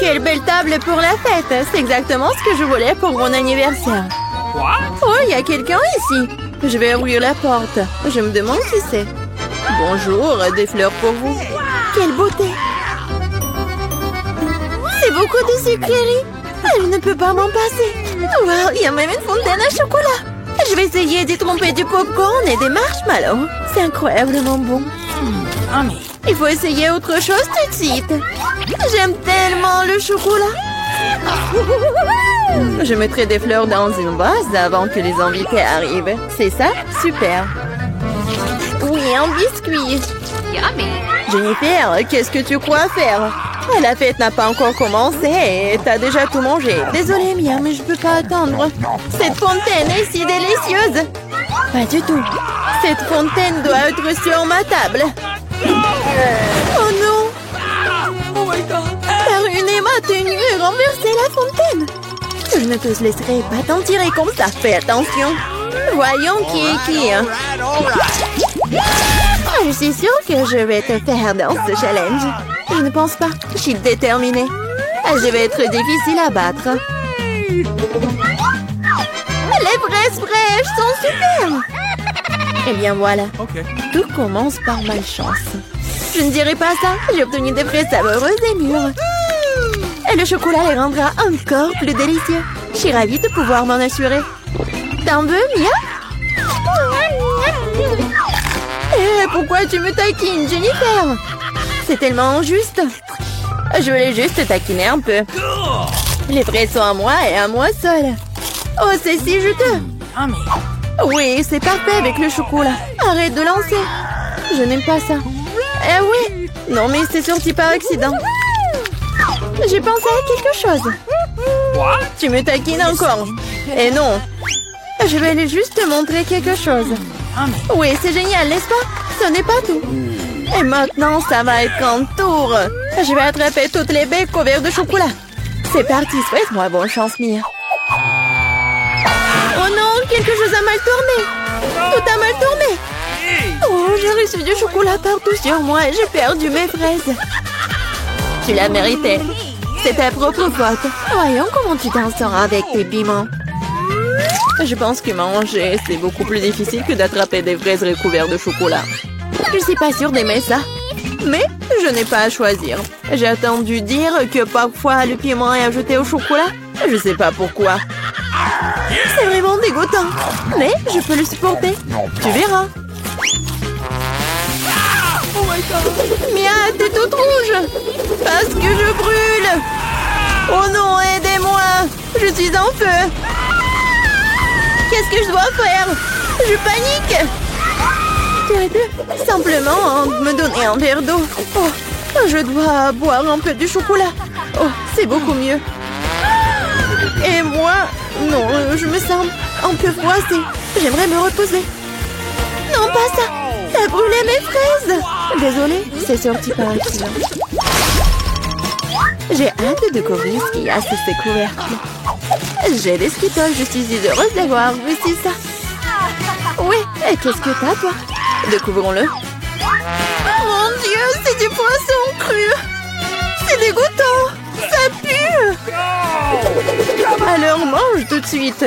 quelle belle table pour la fête! C'est exactement ce que je voulais pour mon anniversaire. Oh, il y a quelqu'un ici. Je vais ouvrir la porte. Je me demande qui c'est. Bonjour, des fleurs pour vous. Quelle beauté! C'est beaucoup de sucreries. Je ne peux pas m'en passer. Wow, il y a même une fontaine à chocolat. Je vais essayer d'y tromper du popcorn et des marshmallows. C'est incroyablement bon. Il faut essayer autre chose tout de suite. J'aime tellement le chocolat. Je mettrai des fleurs dans une vase avant que les invités arrivent. C'est ça? Super. Oui, un biscuit. Jennifer, qu'est-ce que tu crois faire? La fête n'a pas encore commencé et t'as déjà tout mangé. Désolée, Mia, mais je peux pas attendre. Cette fontaine est si délicieuse. Pas du tout. Cette fontaine doit être sur ma table. Oh non! T'as ruiné ma tenue et renversé la fontaine. Je ne te laisserai pas t'en tirer comme ça. Fais attention. Voyons qui est qui. Je suis sûre que je vais te faire dans ce challenge. Je ne pense pas. Je suis déterminée. Je vais être difficile à battre. Les fraises fraîches sont super. Eh bien voilà. Tout commence par malchance. Je ne dirai pas ça. J'ai obtenu des fraises savoureuses et mûres. Et le chocolat les rendra encore plus délicieux. Je suis ravie de pouvoir m'en assurer. T'en veux, Mia? Pourquoi tu me taquines, Jennifer? C'est tellement injuste. Je voulais juste taquiner un peu. Les fraises sont à moi et à moi seule. Oh, c'est si juteux. Oui, c'est parfait avec le chocolat. Arrête de lancer. Je n'aime pas ça. Eh oui. Non, mais c'est sorti par accident. J'ai pensé à quelque chose. Tu me taquines encore. Eh non. Je vais aller juste te montrer quelque chose. Oui, c'est génial, n'est-ce pas? Ce n'est pas tout. Et maintenant, ça va être un tour. Je vais attraper toutes les baies couvertes de chocolat. C'est parti, souhaite-moi bonne chance, Mia. Oh non, quelque chose a mal tourné. Tout a mal tourné. Oh, j'ai reçu du chocolat partout sur moi et j'ai perdu mes fraises. Tu l'as mérité. C'est ta propre faute. Voyons comment tu t'en sors avec tes piments. Je pense que manger, c'est beaucoup plus difficile que d'attraper des fraises recouvertes de chocolat. Je suis pas sûre d'aimer ça. Mais je n'ai pas à choisir. J'ai entendu dire que parfois le piment est ajouté au chocolat. Je sais pas pourquoi. C'est vraiment dégoûtant. Mais je peux le supporter. Tu verras. Mia, t'es toute rouge. Parce que je brûle. Oh non, aidez-moi. Je suis en feu. Qu'est-ce que je dois faire? Je panique. Tu aurais pu simplement me donner un verre d'eau. Oh, je dois boire un peu de chocolat. Oh, c'est beaucoup mieux. Et moi, non, je me sens un peu froissée. J'aimerais me reposer. Non, pas ça. T'as brûlé mes fraises. Désolée, c'est sorti par accident. J'ai hâte de découvrir ce qu'il y a sous ces couvercles. J'ai des Skittles, je suis si heureuse d'avoir réussi ça. Oui, et qu'est-ce que t'as, toi? Découvrons-le. Mon Dieu, c'est du poisson cru. C'est dégoûtant. Ça pue. Alors mange tout de suite.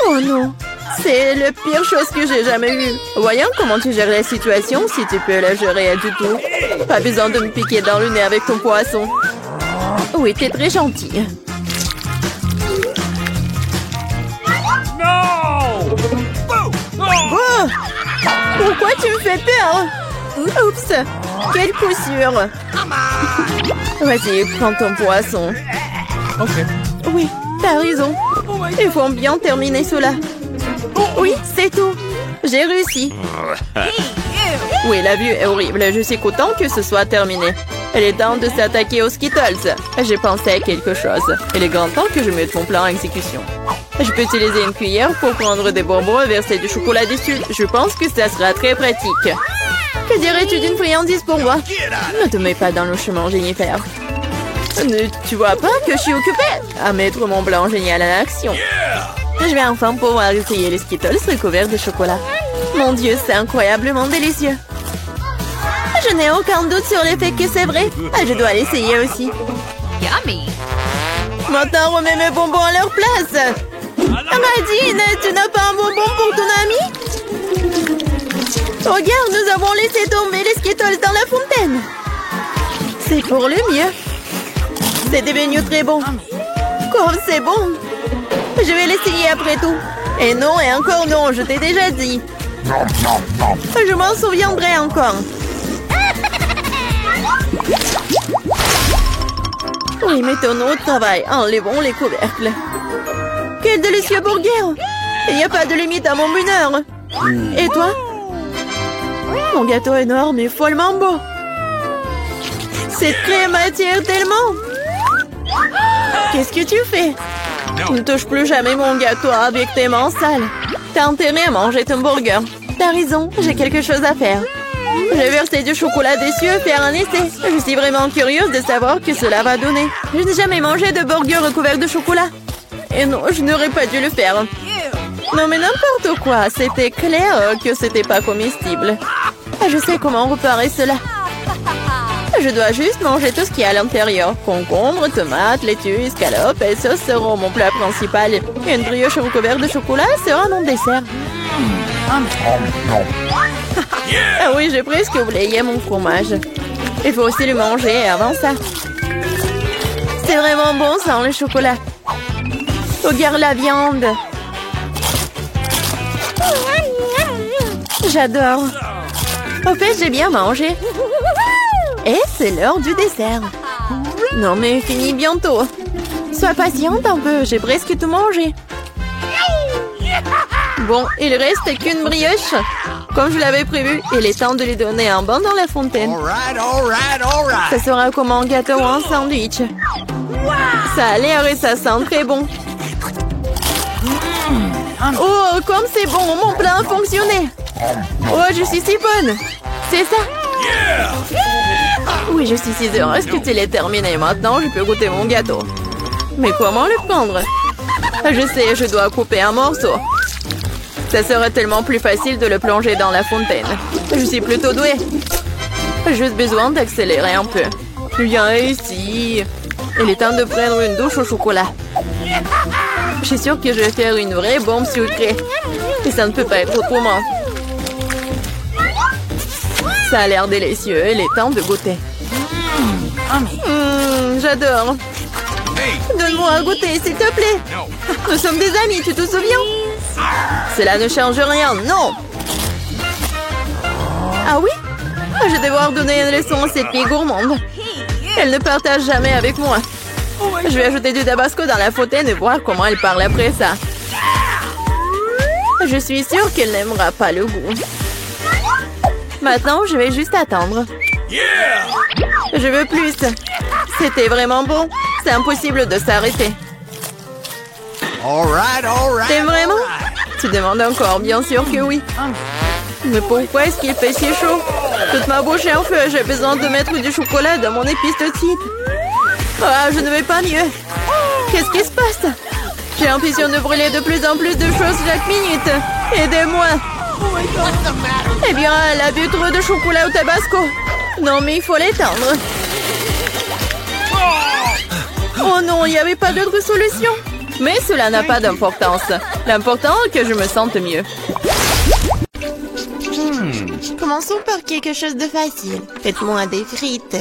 Oh non, c'est la pire chose que j'ai jamais vue. Voyons comment tu gères la situation, si tu peux la gérer du tout. Pas besoin de me piquer dans le nez avec ton poisson. Oui, t'es très gentille. Oh! Pourquoi tu me fais peur? Oups! Quelle poussure! Vas-y, prends ton poisson. Oui, t'as raison. Il faut bien terminer cela. Oui, c'est tout. J'ai réussi. Oui, la vue est horrible. Je suis content que ce soit terminé. Il est temps de s'attaquer aux Skittles. J'ai pensé à quelque chose. Il est grand temps que je mette mon plan en exécution. Je peux utiliser une cuillère pour prendre des bonbons et verser du chocolat dessus. Je pense que ça sera très pratique. Que dirais-tu d'une friandise pour moi? Ne te mets pas dans le chemin, Jennifer. Tu vois pas que je suis occupée à mettre mon blanc génial en action. Je vais enfin pouvoir essayer les Skittles recouverts de chocolat. Mon Dieu, c'est incroyablement délicieux. Je n'ai aucun doute sur le fait que c'est vrai. Je dois l'essayer aussi. Yummy. Maintenant, remets mes bonbons à leur place. Nadine, tu n'as pas un bonbon pour ton ami? Regarde, nous avons laissé tomber les Skittles dans la fontaine. C'est pour le mieux. C'est devenu très bon. Comme c'est bon. Je vais l'essayer après tout. Et non, et encore non, je t'ai déjà dit. Je m'en souviendrai encore. Oui, mettons-nous au travail. Enlevons les couvercles. Quel délicieux burger! Il n'y a pas de limite à mon bonheur. Et toi? Mon gâteau énorme est follement beau. Cette crème attire tellement. Qu'est-ce que tu fais? Ne touche plus jamais mon gâteau avec tes mains sales. T'as intérêt à manger ton burger. T'as raison, j'ai quelque chose à faire. Je vais verser du chocolat dessus et faire un essai. Je suis vraiment curieuse de savoir ce que cela va donner. Je n'ai jamais mangé de burger recouvert de chocolat. Et non, je n'aurais pas dû le faire. Non mais n'importe quoi, c'était clair que c'était pas comestible. Je sais comment réparer cela. Je dois juste manger tout ce qu'il y a à l'intérieur. Concombre, tomates, laitue, escalope et sauce seront mon plat principal. Et une brioche recouverte de chocolat sera mon dessert. Ah oui, j'ai presque oublié mon fromage. Il faut aussi le manger avant ça. C'est vraiment bon sans le chocolat. Regarde la viande. J'adore. Au fait, j'ai bien mangé. Et c'est l'heure du dessert. Non mais fini bientôt. Sois patiente un peu, j'ai presque tout mangé. Bon, il reste qu'une brioche. Comme je l'avais prévu, il est temps de lui donner un bain dans la fontaine. Ça sera comme un gâteau ou un sandwich. Ça a l'air et ça sent très bon. Oh, comme c'est bon, mon plan a fonctionné. Oh, je suis si bonne. C'est ça? Oui, je suis si heureuse que tu l'aies terminé. Maintenant, je peux goûter mon gâteau. Mais comment le prendre? Je sais, je dois couper un morceau. Ça serait tellement plus facile de le plonger dans la fontaine. Je suis plutôt douée. J'ai juste besoin d'accélérer un peu. Viens ici. Il est temps de prendre une douche au chocolat. Je suis sûre que je vais faire une vraie bombe sucrée. Et ça ne peut pas être autrement. Ça a l'air délicieux. Il est temps de goûter. J'adore. Donne-moi à goûter, s'il te plaît. Nous sommes des amis, tu te souviens? Cela ne change rien, non. Ah oui? Je vais devoir donner une leçon à cette fille gourmande. Elle ne partage jamais avec moi. Je vais ajouter du tabasco dans la fontaine et voir comment elle parle après ça. Je suis sûre qu'elle n'aimera pas le goût. Maintenant, je vais juste attendre. Je veux plus. C'était vraiment bon. C'est impossible de s'arrêter. T'aimes vraiment? Tu demandes encore, bien sûr que oui. Mais pourquoi est-ce qu'il fait si chaud? Toute ma bouche est en feu. J'ai besoin de mettre du chocolat dans mon épice de cidre. Ah, je ne vais pas mieux. Qu'est-ce qui se passe? J'ai l'impression de brûler de plus en plus de choses chaque minute. Aidez-moi. Eh bien, elle a bu trop de chocolat au tabasco. Non, mais il faut l'éteindre. Oh non, il n'y avait pas d'autre solution. Mais cela n'a pas d'importance. L'important est que je me sente mieux. Commençons par quelque chose de facile. Faites-moi des frites.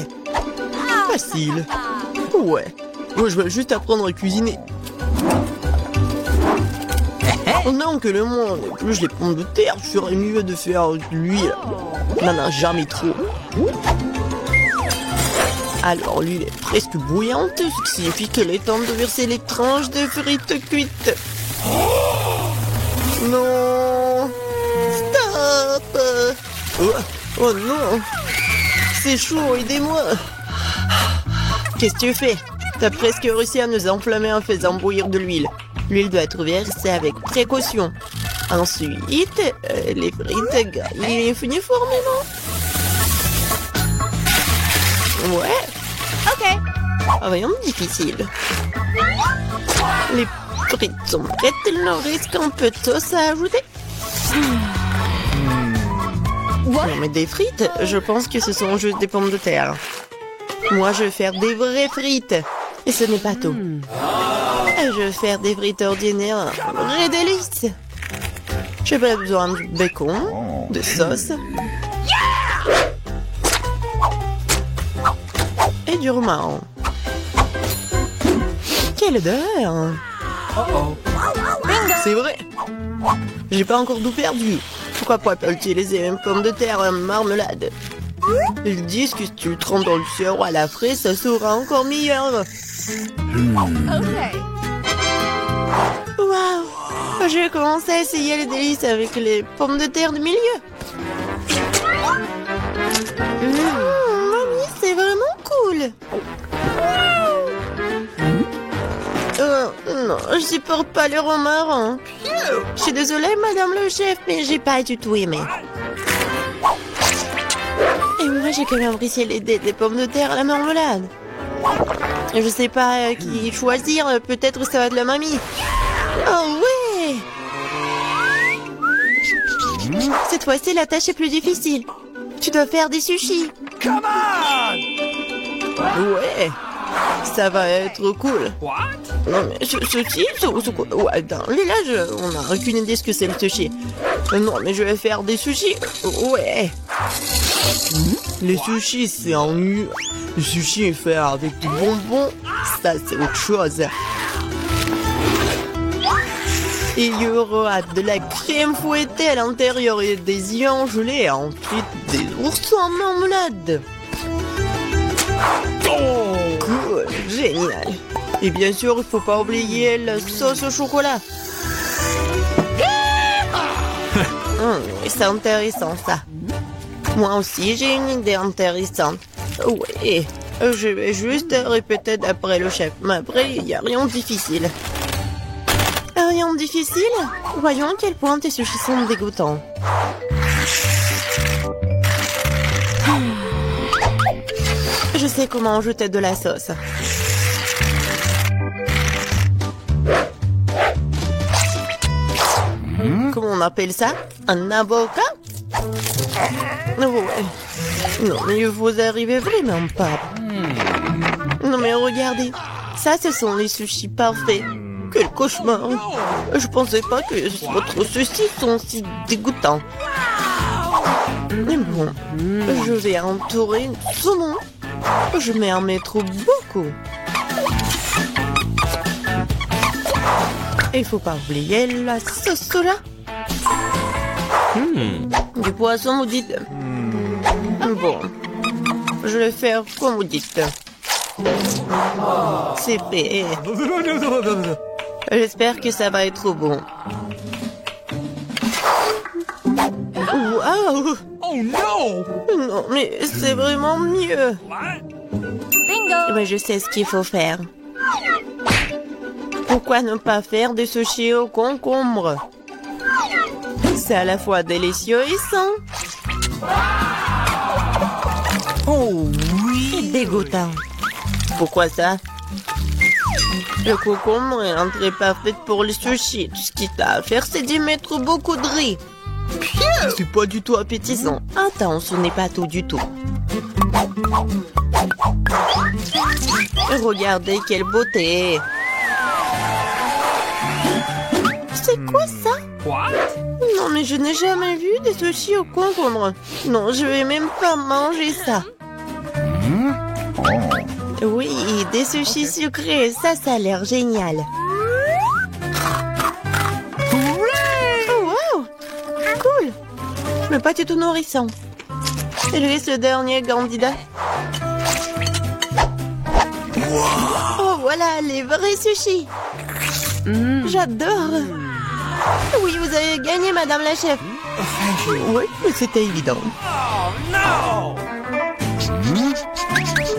Facile. Ouais. Moi, je vais juste apprendre à cuisiner. Oh non, que le monde épluche les pommes de terre, je ferais mieux de faire de l'huile. N'en a jamais trop. Alors, l'huile est presque bouillante, ce qui signifie qu'il est temps de verser les tranches de frites cuites. Non. Stop. Oh non. C'est chaud, aidez-moi. Qu'est-ce que tu fais? T'as presque réussi à nous enflammer en faisant bouillir de l'huile. L'huile doit être versée avec précaution. Ensuite, les frites gagnent uniformément. Ouais. Ok. Rien de difficile. Les frites sont prêtes, il leur reste un peu de sauce à ajouter. Non mais des frites, je pense que ce sont juste des pommes de terre. Moi, je vais faire des vraies frites. Et ce n'est pas tout. Je vais faire des frites ordinaires. Vrai délice. J'ai pas besoin de bacon, de sauce. Et du romarin. Quelle odeur! C'est vrai! J'ai pas encore tout perdu. Pourquoi pas utiliser une pomme de terre en marmelade? Ils disent que si tu le trempes dans le sirop à la fraise, ça sera encore meilleur. Waouh! Je vais commencer à essayer les délices avec les pommes de terre du milieu. Mamie, c'est vraiment cool. Non, je supporte pas le romarin. Je suis désolée, madame le chef, mais j'ai pas du tout aimé. Et moi, j'ai quand même apprécié des pommes de terre à la marmelade. Je sais pas qui choisir, peut-être ça va être la mamie. Oh ouais! Cette fois-ci, la tâche est plus difficile. Tu dois faire des sushis. Come on! Ouais! Ça va être cool. Non mais sushi, c'est quoi? Ouais, dans les là, on n'a aucune idée ce que c'est le sushi. Non mais je vais faire des sushis. Ouais. Les sushis, c'est ennuyeux. Le sushi est fait avec du bonbon. Ça, c'est autre chose. Et il y aura de la crème fouettée à l'intérieur et des œufs gelés et ensuite des oursons en marmelade. Cool, génial. Et bien sûr, il faut pas oublier la sauce au chocolat. C'est intéressant ça. Moi aussi, j'ai une idée intéressante. Oui, je vais juste répéter d'après le chef. Mais après, il n'y a rien de difficile. Rien de difficile? Voyons à quel point tes sushis sont dégoûtants. Je sais comment ajouter de la sauce. Comment on appelle ça? Un avocat? Ouais. Non, mais vous arrivez vraiment pas. Non, mais regardez. Ça, ce sont les sushis parfaits. Quel cauchemar. Je pensais pas que votre sushi sont si dégoûtants. Mais bon, je vais entourer une saumon. Je vais en mettre beaucoup. Il faut pas oublier la sauce soja. Du poisson, vous dites. Bon, je vais faire comme vous dites. C'est fait. J'espère que ça va être bon. Waouh! Oh non! Non, mais c'est vraiment mieux. Bingo! Mais je sais ce qu'il faut faire. Pourquoi ne pas faire des sushis au concombre? C'est à la fois délicieux et sain. Oh oui! Et dégoûtant. Pourquoi ça? Le concombre est l'entrée parfaite pour les sushis. Tout ce qu'il t'a à faire, c'est d'y mettre beaucoup de riz. C'est pas du tout appétissant. Attends, ce n'est pas tout du tout. Regardez quelle beauté. C'est quoi ça? Non, mais je n'ai jamais vu des sushis au concombre. Non, je vais même pas manger ça. Oui, des sushis sucrés, ça a l'air génial. Oh, wow! Cool! Mais pas du tout nourrissant. Je laisse le dernier candidat. Oh, voilà, les vrais sushis. J'adore. Oui, vous avez gagné, madame la chef. Oui, mais c'était évident.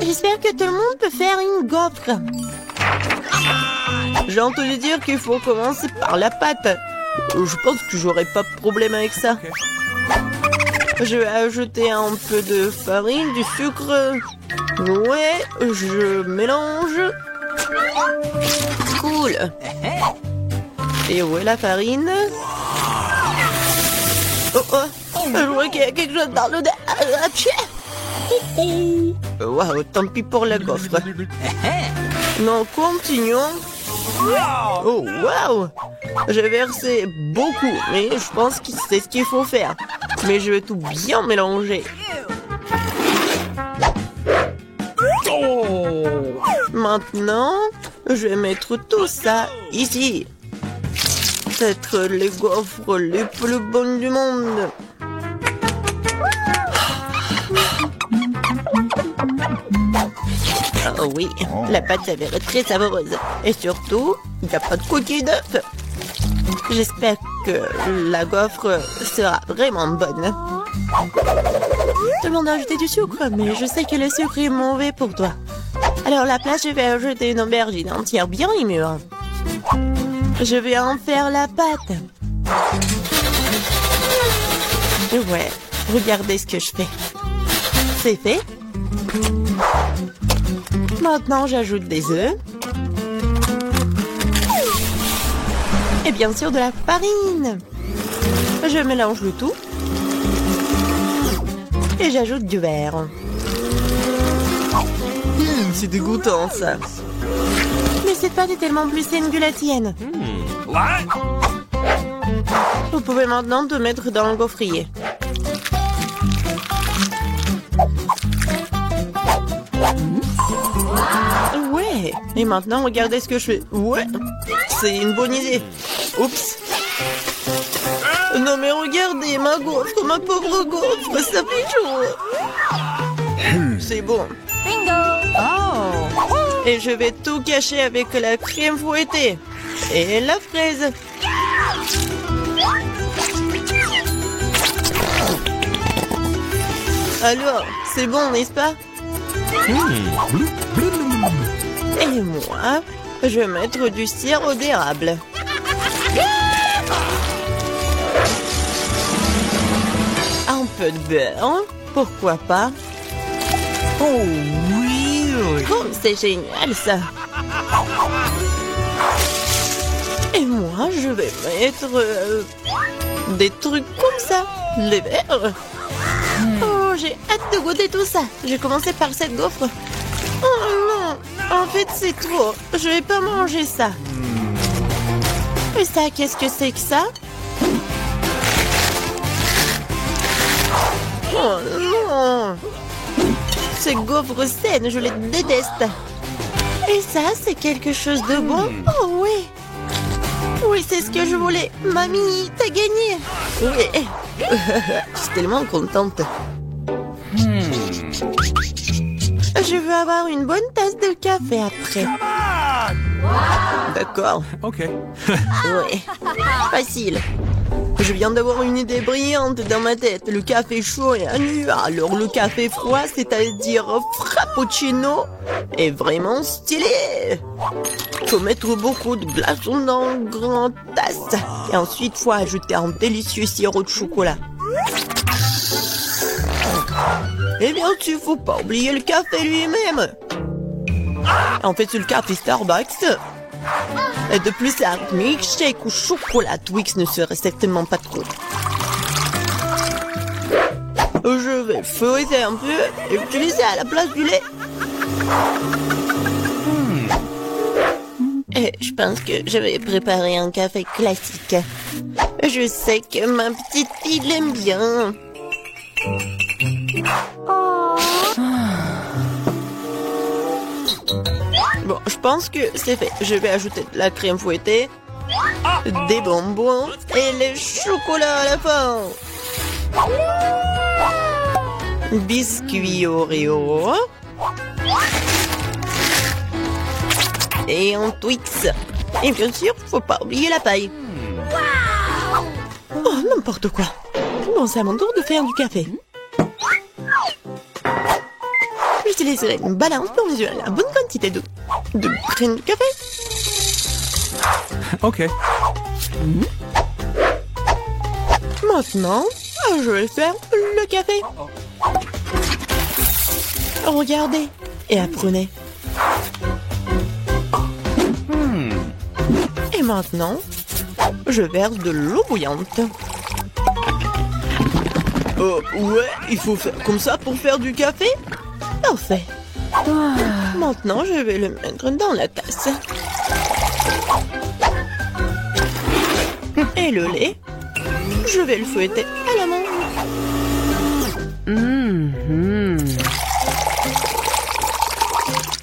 J'espère que tout le monde peut faire une gaufre. J'ai entendu dire qu'il faut commencer par la pâte. Je pense que j'aurai pas de problème avec ça. Je vais ajouter un peu de farine, du sucre. Ouais, je mélange. Cool. Et où est la farine? Oh, oh, je vois qu'il y a quelque chose dans le... Waouh, tant pis pour la gaufre. Non, continuons. Oh, waouh! J'ai versé beaucoup, mais je pense que c'est ce qu'il faut faire. Mais je vais tout bien mélanger. Maintenant, je vais mettre tout ça ici. C'est les gaufres les plus bonnes du monde. Oh oui, la pâte s'avère très savoureuse. Et surtout, il n'y a pas de coquille d'œuf. J'espère que la gaufre sera vraiment bonne. Tout le monde a ajouté du sucre, mais je sais que le sucre est mauvais pour toi. Alors à la place, je vais ajouter une aubergine entière bien mûre. Je vais en faire la pâte. Ouais, regardez ce que je fais. C'est fait. Maintenant, j'ajoute des œufs. Et bien sûr, de la farine. Je mélange le tout. Et j'ajoute du beurre. C'est dégoûtant, ça. Mais cette pâte est tellement plus saine que la tienne. Vous pouvez maintenant te mettre dans le gaufrier. Ouais. Et maintenant, regardez ce que je fais. Ouais. C'est une bonne idée. Oups. Non mais regardez, ma gaufre, ma pauvre gaufre, ça fait chaud. C'est bon. Bingo! Oh! Et je vais tout cacher avec la crème fouettée. Et la fraise. Alors, c'est bon, n'est-ce pas? Et moi, je vais mettre du sirop d'érable. Un peu de beurre, pourquoi pas? Oh oui! Oh, c'est génial ça! Et moi, je vais mettre des trucs comme ça, les verres. Oh, j'ai hâte de goûter tout ça. J'ai commencé par cette gaufre. Oh non, en fait c'est trop. Je vais pas manger ça. Et ça, qu'est-ce que c'est que ça? Oh non! Ces gaufres saines, je les déteste. Et ça, c'est quelque chose de bon? Oh oui! Oui, c'est ce que je voulais. Mamie, t'as gagné. Oui. Je suis tellement contente. Je veux avoir une bonne tasse de café après. D'accord. Ok. Oui. Facile. Je viens d'avoir une idée brillante dans ma tête. Le café chaud est nu. Alors le café froid, c'est-à-dire frappuccino, est vraiment stylé. Faut mettre beaucoup de glaçons dans une grande tasse. Et ensuite, faut ajouter un délicieux sirop de chocolat. Et bien sûr, faut pas oublier le café lui-même. En fait, c'est le café Starbucks. Et de plus, un milkshake ou chocolat Twix ne serait certainement pas trop. Je vais feuilleter un peu et utiliser à la place du lait. Et je pense que je vais préparer un café classique. Je sais que ma petite fille l'aime bien. Bon, je pense que c'est fait. Je vais ajouter de la crème fouettée, des bonbons et le chocolat à la fin. Biscuit Oreo. Et un Twix. Et bien sûr, faut pas oublier la paille. Oh, n'importe quoi. Bon, c'est à mon tour de faire du café. J'utiliserai une balance pour mesurer la bonne quantité de graines de café. Ok. Maintenant, je vais faire le café. Regardez et apprenez. Et maintenant, je verse de l'eau bouillante. Ouais, il faut faire comme ça pour faire du café? Parfait. Maintenant, je vais le mettre dans la tasse. Et le lait, je vais le fouetter à la main.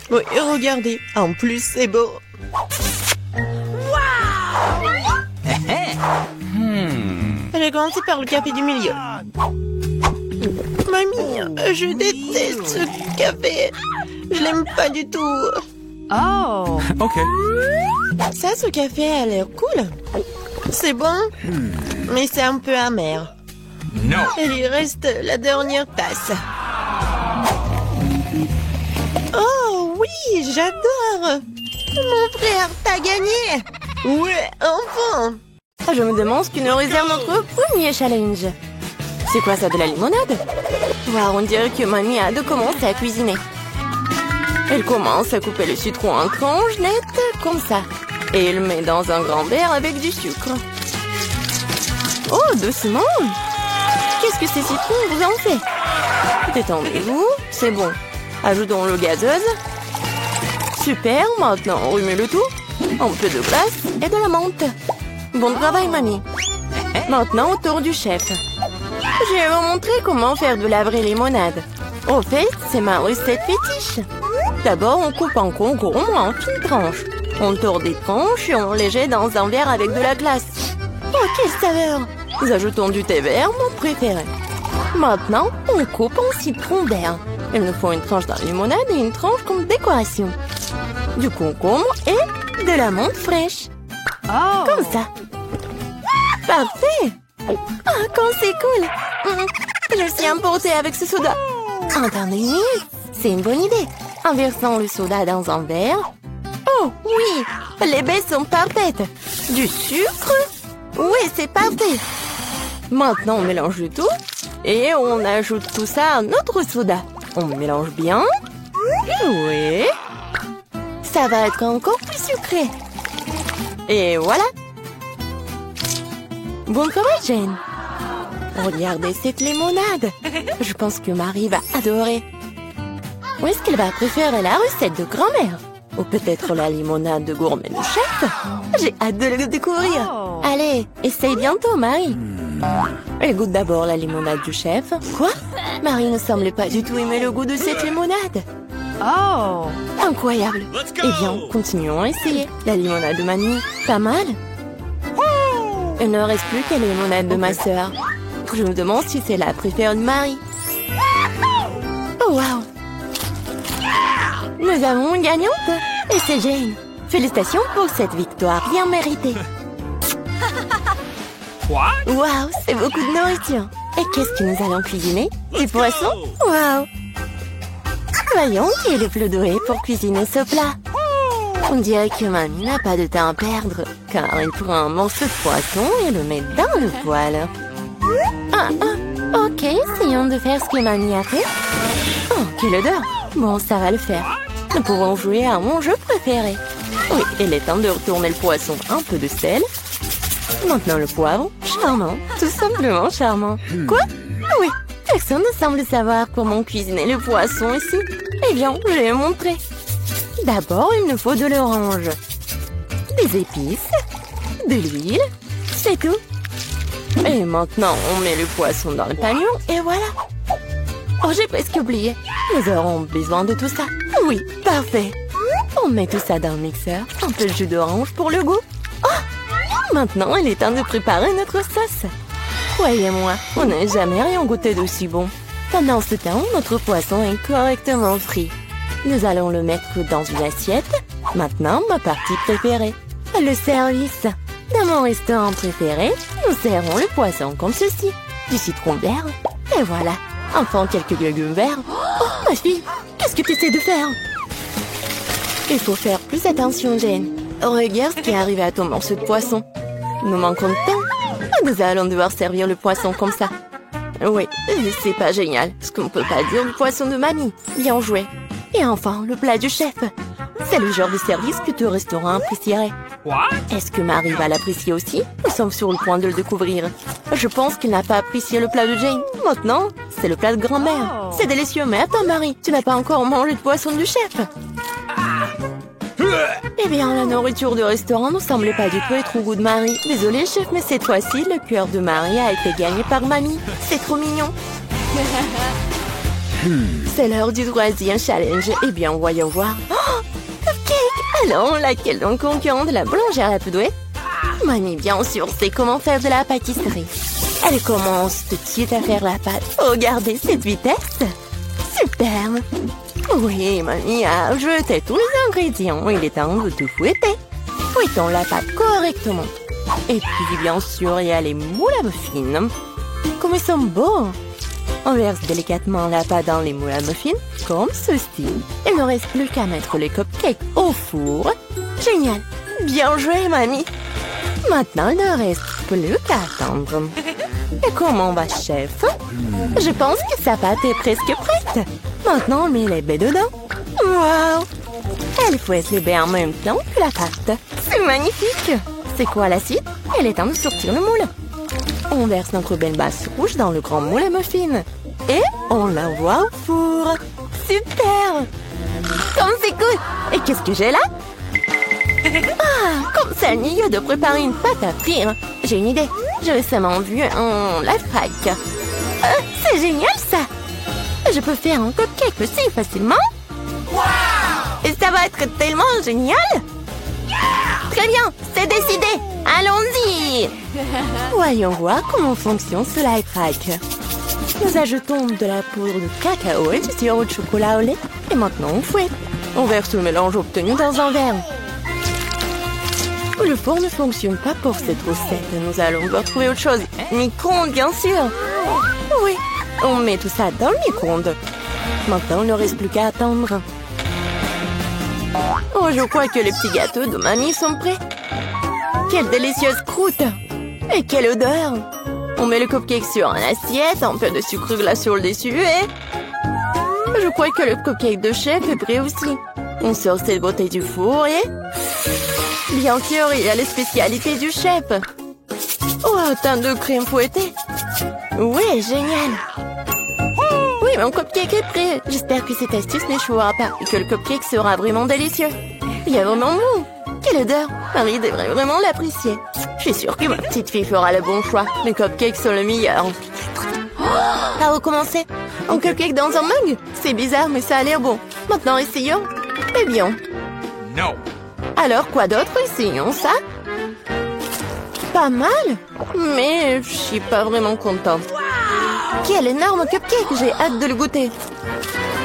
Oui, regardez, en plus c'est beau. J'ai commencé par le café du milieu. Mamie, je déteste ce café. Je l'aime pas du tout. Oh. Ok. Ça, ce café a l'air cool. C'est bon, mais c'est un peu amer. No. Et il reste la dernière tasse. Oh oui, j'adore. Mon frère, t'as gagné. Ouais, enfin. Je me demande ce que nous réserve notre premier challenge. C'est quoi ça, de la limonade? Waouh, on dirait que mamie a hâte de commencer à cuisiner. Elle commence à couper le citron en tranches nettes, comme ça. Et elle met dans un grand verre avec du sucre. Oh, doucement! Qu'est-ce que ces citrons vous en fait? Détendez-vous, c'est bon. Ajoutons l'eau gazeuse. Super, maintenant on remet le tout. Un peu de glace et de la menthe. Bon travail, mamie. Maintenant, au tour du chef. Je vais vous montrer comment faire de la vraie limonade. Au fait, c'est ma recette fétiche. D'abord, on coupe en concombre en fines tranches. On tord des tranches et on les jette dans un verre avec de la glace. Oh, quelle saveur! Nous ajoutons du thé vert, mon préféré. Maintenant, on coupe en citron vert. Il nous faut une tranche de limonade et une tranche comme décoration. Du concombre et de la menthe fraîche. Oh. Comme ça. Parfait! Oh, comme c'est cool! Je suis emportée avec ce soda. Attendez, c'est une bonne idée. En versant le soda dans un verre. Oh, oui! Les baies sont parfaites. Du sucre? Oui, c'est parfait. Maintenant, on mélange le tout. Et on ajoute tout ça à notre soda. On mélange bien. Oui. Ça va être encore plus sucré. Et voilà. Bon travail, Jane. Regardez cette limonade. Je pense que Marie va adorer. Ou est-ce qu'elle va préférer la recette de grand-mère? Ou peut-être la limonade de gourmet du chef? J'ai hâte de le découvrir. Oh. Allez, essaye bientôt, Marie. Elle goûte d'abord la limonade du chef. Quoi? Marie ne semble pas du tout aimer le goût de cette limonade. Oh. Incroyable. Eh bien, continuons à essayer. La limonade de mamie, pas mal. Il ne reste plus que la limonade de ma sœur. Je me demande si c'est la préférée de Marie. Oh, wow. Nous avons une gagnante. Et c'est Jane. Félicitations pour cette victoire bien méritée. What? Wow, c'est beaucoup de nourriture. Et qu'est-ce que nous allons cuisiner? Du poisson? Wow. Voyons qui est le plus doué pour cuisiner ce plat. On dirait que mamie n'a pas de temps à perdre, car elle prend un morceau de poisson et le met dans le poêle. Ok, essayons de faire ce que mamie a fait. Oh, quelle odeur! Bon, ça va le faire. Nous pouvons jouer à mon jeu préféré. Oui, il est temps de retourner le poisson. Un peu de sel. Maintenant le poivre. Charmant, tout simplement charmant. Quoi? Oui, personne ne semble savoir comment cuisiner le poisson ici. Eh bien, je vais montrer. D'abord, il nous faut de l'orange, des épices, de l'huile, c'est tout. Et maintenant, on met le poisson dans le panier et voilà. Oh, j'ai presque oublié. Nous aurons besoin de tout ça. Oui, parfait. On met tout ça dans le mixeur. Un peu de jus d'orange pour le goût. Oh, maintenant, il est temps de préparer notre sauce. Croyez-moi, on n'a jamais rien goûté d'aussi bon. Pendant ce temps, notre poisson est correctement frit. Nous allons le mettre dans une assiette. Maintenant, ma partie préférée, le service. Dans mon restaurant préféré, nous serrons le poisson comme ceci. Du citron vert. Et voilà. Enfin, quelques légumes verts. Oh, ma fille, qu'est-ce que tu essaies de faire? Il faut faire plus attention, Jane. Regarde ce qui est arrivé à ton morceau de poisson. Nous manquons de temps. Nous allons devoir servir le poisson comme ça. Oui, c'est pas génial. Ce qu'on peut pas dire du poisson de mamie. Bien joué. Et enfin, le plat du chef. C'est le genre de service que ton restaurant apprécierait. What? Est-ce que Marie va l'apprécier aussi? Nous sommes sur le point de le découvrir. Je pense qu'il n'a pas apprécié le plat de Jane. Maintenant, c'est le plat de grand-mère. C'est délicieux, mais attends, Marie, tu n'as pas encore mangé de poisson du chef. Eh bien, la nourriture du restaurant ne semblait pas du tout être au goût de Marie. Désolée, chef, mais cette fois-ci, le cœur de Marie a été gagné par Mamie. C'est trop mignon. C'est l'heure du troisième challenge. Eh bien, voyons voir. Oh, cupcake! Allons, laquelle donc concurrente de la boulangère la plus douée? Mamie, bien sûr, sait comment faire de la pâtisserie. Elle commence tout de suite à faire la pâte. Regardez cette vitesse. Super. Oui, Mamie a ajouté tous les ingrédients. Il est temps de tout fouetter. Fouettons la pâte correctement. Et puis, bien sûr, il y a les moules à muffins. Comme ils sont beaux! On verse délicatement la pâte dans les moules à muffins, comme ceci. Il ne reste plus qu'à mettre les cupcakes au four. Génial! Bien joué, Mamie! Maintenant, il ne reste plus qu'à attendre. Et comment va, chef? Je pense que sa pâte est presque prête. Maintenant, on met les baies dedans. Wow! Elle fouette les baies en même temps que la pâte. C'est magnifique! C'est quoi la suite? Il est temps de sortir le moule. On verse notre belle base rouge dans le grand moule à muffins. Et on l'envoie au four. Super! Comme c'est cool! Et qu'est-ce que j'ai là? Ah, comme ça, au milieu de préparer une pâte à frire. J'ai une idée. J'ai récemment vu un life hack. C'est génial, ça! Je peux faire un cupcake aussi facilement. Wow! Et ça va être tellement génial! Très bien, c'est décidé. Allons-y! Voyons voir comment fonctionne ce life hack. Nous ajoutons de la poudre de cacao et du sirop de chocolat au lait. Et maintenant, on fouette. On verse le mélange obtenu dans un verre. Le four ne fonctionne pas pour cette recette. Nous allons devoir trouver autre chose. Micro-ondes, bien sûr. Oui, on met tout ça dans le micro-ondes. Maintenant, il ne reste plus qu'à attendre. Oh, je crois que les petits gâteaux de Mamie sont prêts. Quelle délicieuse croûte! Et quelle odeur! On met le cupcake sur une assiette, un peu de sucre glace sur le dessus et... Je crois que le cupcake de chef est prêt aussi. On sort cette beauté du four et... Bien sûr, il y a les spécialités du chef. Oh, un teint de crème fouettée. Oui, génial. Oui, mon cupcake est prêt. J'espère que cette astuce n'échouera pas et que le cupcake sera vraiment délicieux. Il y a vraiment bon. Quelle odeur! Marie devrait vraiment l'apprécier. Je suis sûre que ma petite fille fera le bon choix. Les cupcakes sont le meilleur. À recommencer. Un cupcake dans un mug? C'est bizarre, mais ça a l'air bon. Maintenant, essayons. Eh bien. Non. Alors, quoi d'autre? Essayons ça. Pas mal, mais je suis pas vraiment contente. Quel énorme cupcake! J'ai hâte de le goûter.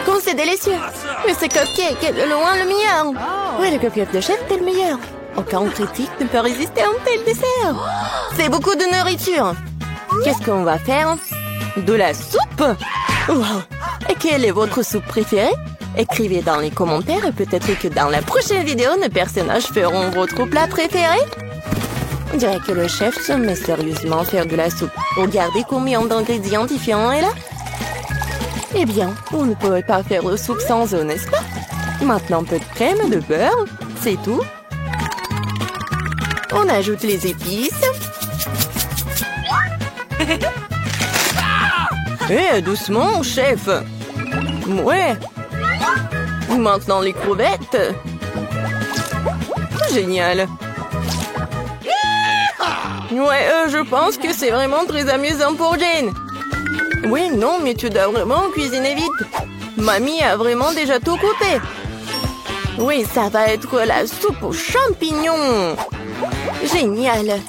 Comme c'est délicieux. Mais ce cupcake est de loin le meilleur. Oui, le cupcake de chef est le meilleur. Aucun critique ne peut résister à un tel dessert. C'est beaucoup de nourriture. Qu'est-ce qu'on va faire? De la soupe? Wow. Et quelle est votre soupe préférée? Écrivez dans les commentaires et peut-être que dans la prochaine vidéo, nos personnages feront votre plat préféré. On dirait que le chef se met sérieusement à faire de la soupe. Regardez combien d'ingrédients différents est là. Eh bien, on ne pourrait pas faire de soupe sans eau, n'est-ce pas? Maintenant, un peu de crème, de beurre, c'est tout. On ajoute les épices. Eh, doucement, chef. Ouais. Maintenant, les crevettes. Génial. Ouais, je pense que c'est vraiment très amusant pour Jane. Oui, non, mais tu dois vraiment cuisiner vite. Mamie a vraiment déjà tout coupé. Oui, ça va être la soupe aux champignons. Génial.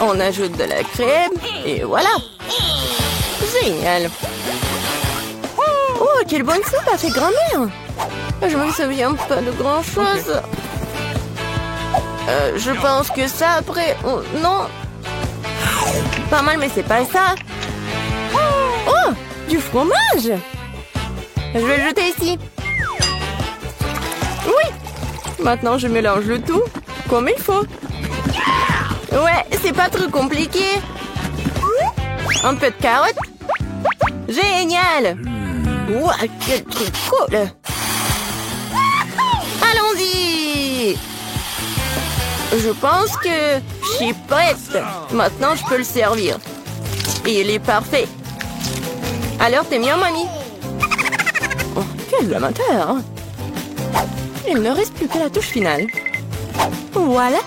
On ajoute de la crème et voilà. Génial. Oh, quelle bonne soupe a fait grand-mère. Je me souviens pas de grand-chose. Je pense que ça après... Oh, non. Pas mal, mais c'est pas ça. Oh, du fromage. Je vais le jeter ici. Oui. Maintenant, je mélange le tout comme il faut. Ouais, c'est pas trop compliqué. Un peu de carotte. Génial. Ouah, quel truc cool. Allons-y. Je pense que je suis prête. Maintenant, je peux le servir. Et il est parfait. Alors, t'es bien, mamie? Oh, quel amateur! Il ne reste plus que la touche finale. Voilà!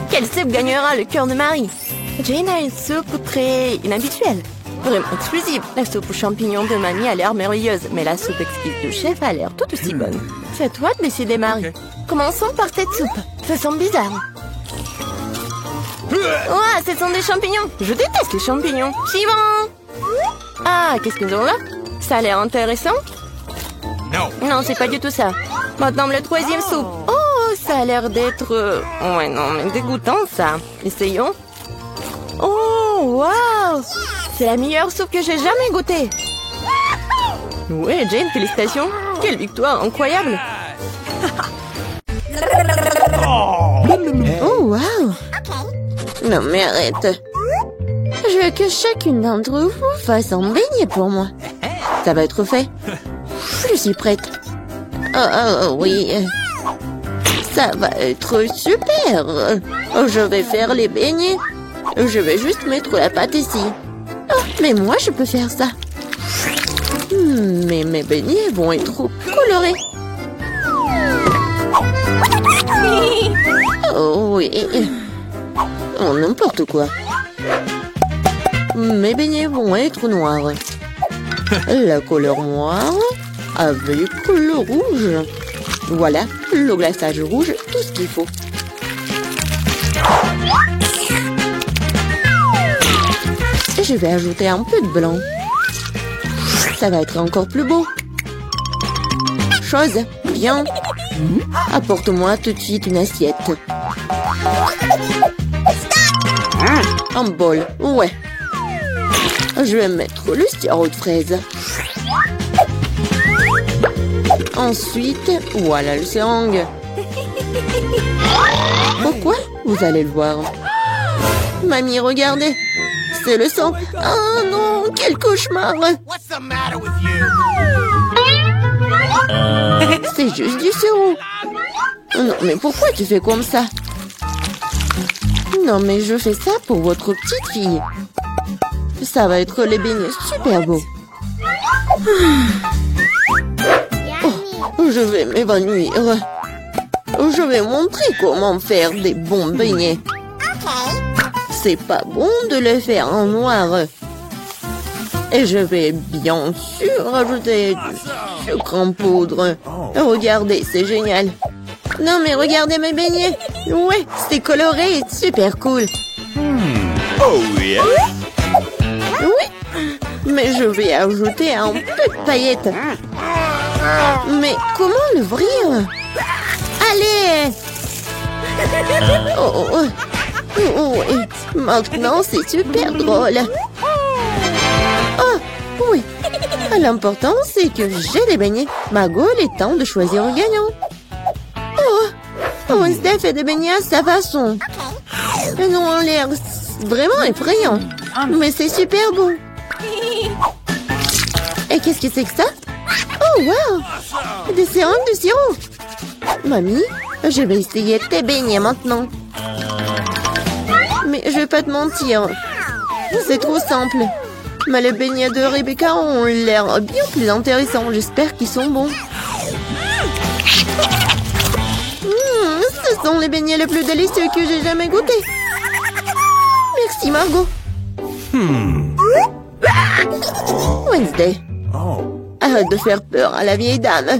Quelle soupe gagnera le cœur de Marie? Jane a une soupe très inhabituelle. Vraiment exclusive. La soupe aux champignons de mamie a l'air merveilleuse, mais la soupe exquise du chef a l'air tout aussi bonne. C'est à toi de décider, Marie. Okay. Commençons par cette soupe. Ça sent bizarre. Ouah, ce sont des champignons. Je déteste les champignons. Suivant. Ah, qu'est-ce que nous avons là? Ça a l'air intéressant. Non, c'est pas du tout ça. Maintenant, le troisième soupe. Oh, ça a l'air d'être... Ouais, non, mais dégoûtant, ça. Essayons. Oh, waouh! C'est la meilleure soupe que j'ai jamais goûtée. Ouais, Jane, félicitations. Quelle victoire incroyable. Oh, waouh! Non, mais arrête. Je veux que chacune d'entre vous fasse un beignet pour moi. Ça va être fait. Je suis prête. Oh, oui. Ça va être super. Je vais faire les beignets. Je vais juste mettre la pâte ici. Oh, mais moi, je peux faire ça. Mais mes beignets vont être trop colorés. Oh, oui. Oh, n'importe quoi. Mes beignets vont être noirs. La couleur noire avec le rouge. Voilà, le glaçage rouge, tout ce qu'il faut. Je vais ajouter un peu de blanc. Ça va être encore plus beau. Chose, bien. Apporte-moi tout de suite une assiette. Un bol, ouais. Je vais mettre le sirop de fraise. Ensuite, voilà le seringue. Pourquoi? Vous allez le voir. Mamie, regardez. C'est le sang. Oh non, quel cauchemar. C'est juste du sirop. Non, mais pourquoi tu fais comme ça? Non, mais je fais ça pour votre petite fille. Ça va être les beignets super beaux. Oh, je vais m'évanouir. Je vais montrer comment faire des bons beignets. C'est pas bon de les faire en noir. Et je vais bien sûr ajouter du sucre en poudre. Regardez, c'est génial. Non mais regardez mes beignets. Ouais, c'est coloré et super cool. Oh yeah. Oui, mais je vais ajouter un peu de paillettes. Mais comment l'ouvrir? Allez! Oh, oui. Maintenant, c'est super drôle. Oh, oui. L'important, c'est que j'ai les beignets. Margot, il est temps de choisir un gagnant. Oh, Wednesday fait des beignets à sa façon. Ils ont l'air vraiment effrayants. Mais c'est super bon. Et qu'est-ce que c'est que ça? Oh, wow! Des seringues de sirop. Mamie, je vais essayer tes beignets maintenant. Mais je vais pas te mentir. C'est trop simple. Mais les beignets de Rebecca ont l'air bien plus intéressants. J'espère qu'ils sont bons. Ce sont les beignets les plus délicieux que j'ai jamais goûtés. Merci, Margot. Wednesday. Arrête de faire peur à la vieille dame.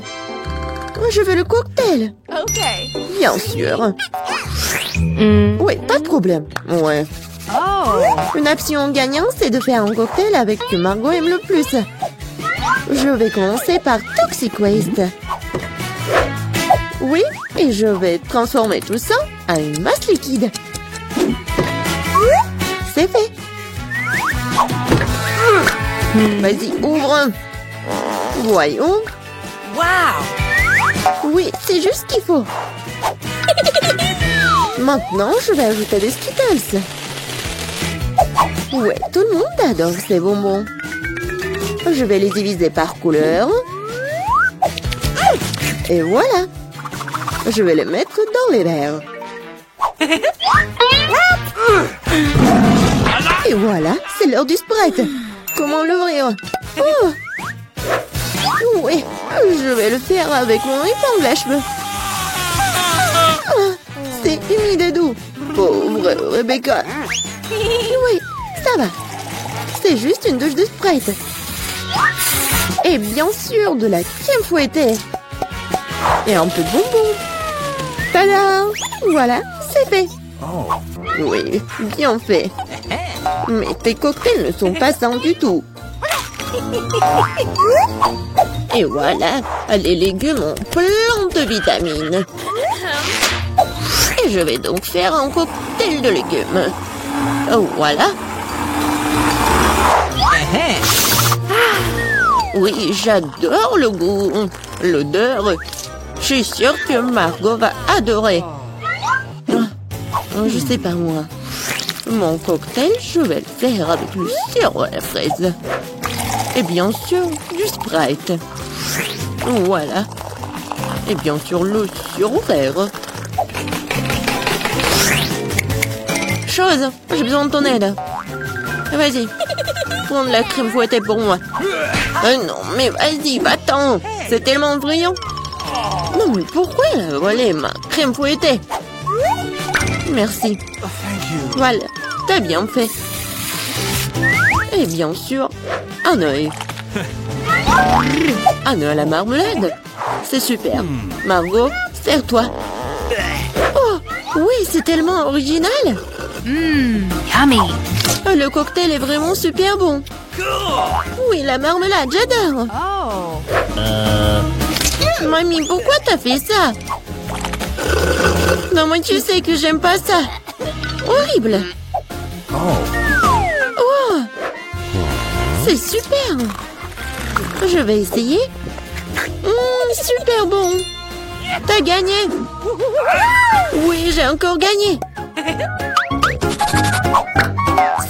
Je veux le cocktail. Ok. Bien sûr. Oui, pas de problème. Ouais. Oh. Une option gagnante, c'est de faire un cocktail avec que Margot aime le plus. Je vais commencer par Toxic Waste. Oui, et je vais transformer tout ça en une masse liquide. C'est fait. Vas-y, ouvre. Voyons. Wow. Oui, c'est juste ce qu'il faut. Maintenant, je vais ajouter des Skittles. Ouais, tout le monde adore ces bonbons. Je vais les diviser par couleur. Et voilà. Je vais les mettre dans les verres. Et voilà, c'est l'heure du Sprite. Comment l'ouvrir? Oh! Oui, je vais le faire avec mon épingle à cheveux. Oh, c'est humide et doux. Pauvre Rebecca. Oui, ça va. C'est juste une douche de Sprite. Et bien sûr, de la crème fouettée. Et un peu de bonbons. Tada! Voilà, c'est fait. Oui, bien fait. Mais tes cocktails ne sont pas sains du tout. Et voilà, les légumes ont plein de vitamines. Et je vais donc faire un cocktail de légumes. Voilà. Oui, j'adore le goût, l'odeur. Je suis sûre que Margot va adorer. Je sais pas moi. Mon cocktail, je vais le faire avec le sirop à la fraise. Et bien sûr, du Sprite. Voilà. Et bien sûr, le sirop vert. Chose, j'ai besoin de ton aide. Vas-y, prends de la crème fouettée pour moi. Non, mais vas-y, va-t'en. C'est tellement brillant. Non, mais pourquoi elle a volé ma crème fouettée? Merci. Voilà, t'as bien fait. Et bien sûr, un œil. Un œil à la marmelade. C'est super. Margot, sers-toi. Oh, oui, c'est tellement original. Yummy. Le cocktail est vraiment super bon. Oui, la marmelade, j'adore. Oh. Mamie, pourquoi t'as fait ça? Non, mais tu sais que j'aime pas ça. Horrible. Oh, c'est super. Je vais essayer. Super bon. T'as gagné. Oui, j'ai encore gagné.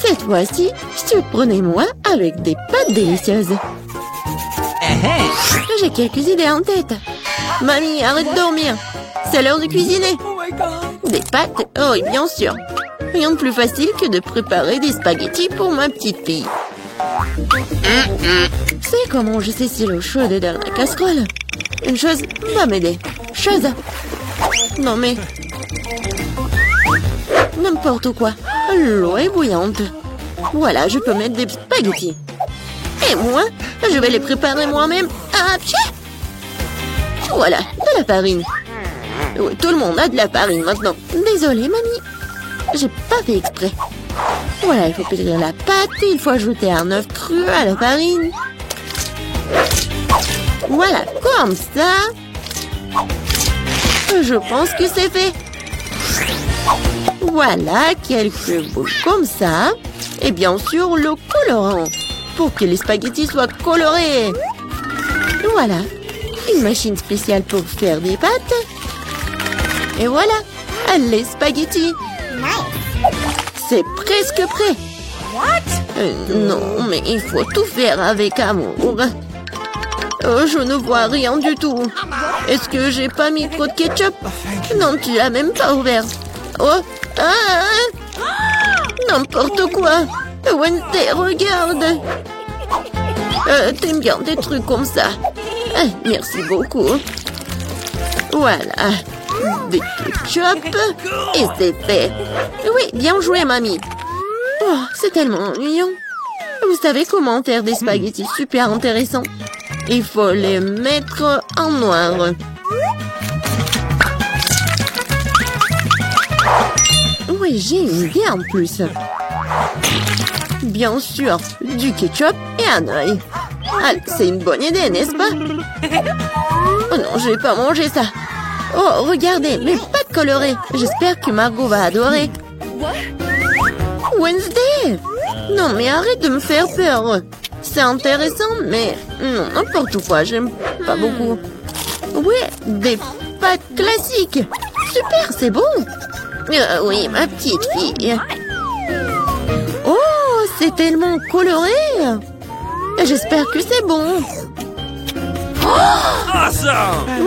Cette fois-ci, surprenez-moi avec des pâtes délicieuses. J'ai quelques idées en tête. Mamie, arrête de dormir. C'est l'heure de cuisiner. Des pâtes? Oh, oui, bien sûr. Rien de plus facile que de préparer des spaghettis pour ma petite fille. C'est comment je saisis l'eau chaude dans la casserole. Une chose va m'aider. Chose. Non mais... N'importe quoi. L'eau est bouillante. Voilà, je peux mettre des spaghettis. Et moi, je vais les préparer moi-même. Ah, pied. Voilà, de la farine. Oui, tout le monde a de la farine maintenant. Désolée, mamie. J'ai pas fait exprès. Voilà, il faut pétrir la pâte. Il faut ajouter un œuf cru à la farine. Voilà, comme ça. Je pense que c'est fait. Voilà, quelques boules comme ça. Et bien sûr, le colorant. Pour que les spaghettis soient colorés. Voilà. Une machine spéciale pour faire des pâtes. Et voilà, les spaghettis. C'est presque prêt. Non, mais il faut tout faire avec amour. Je ne vois rien du tout. Est-ce que j'ai pas mis trop de ketchup? Non, tu l'as même pas ouvert. Oh, n'importe quoi. Wednesday, regarde. T'aimes bien des trucs comme ça. Merci beaucoup. Voilà. Des ketchup. Et c'est fait. Oui, bien joué, mamie. Oh, c'est tellement ennuyant. Vous savez comment faire des spaghettis super intéressants? Il faut les mettre en noir. Oui, j'ai une idée en plus. Bien sûr, du ketchup et un œil. Ah, c'est une bonne idée, n'est-ce pas? Oh non, je vais pas manger ça. Oh, regardez, mes pâtes colorées. J'espère que Margot va adorer. Wednesday! Non, mais arrête de me faire peur. C'est intéressant, mais non, n'importe quoi, j'aime pas beaucoup. Oui, des pâtes classiques. Super, c'est bon. Oui, ma petite fille. Oh, c'est tellement coloré. J'espère que c'est bon. Oh,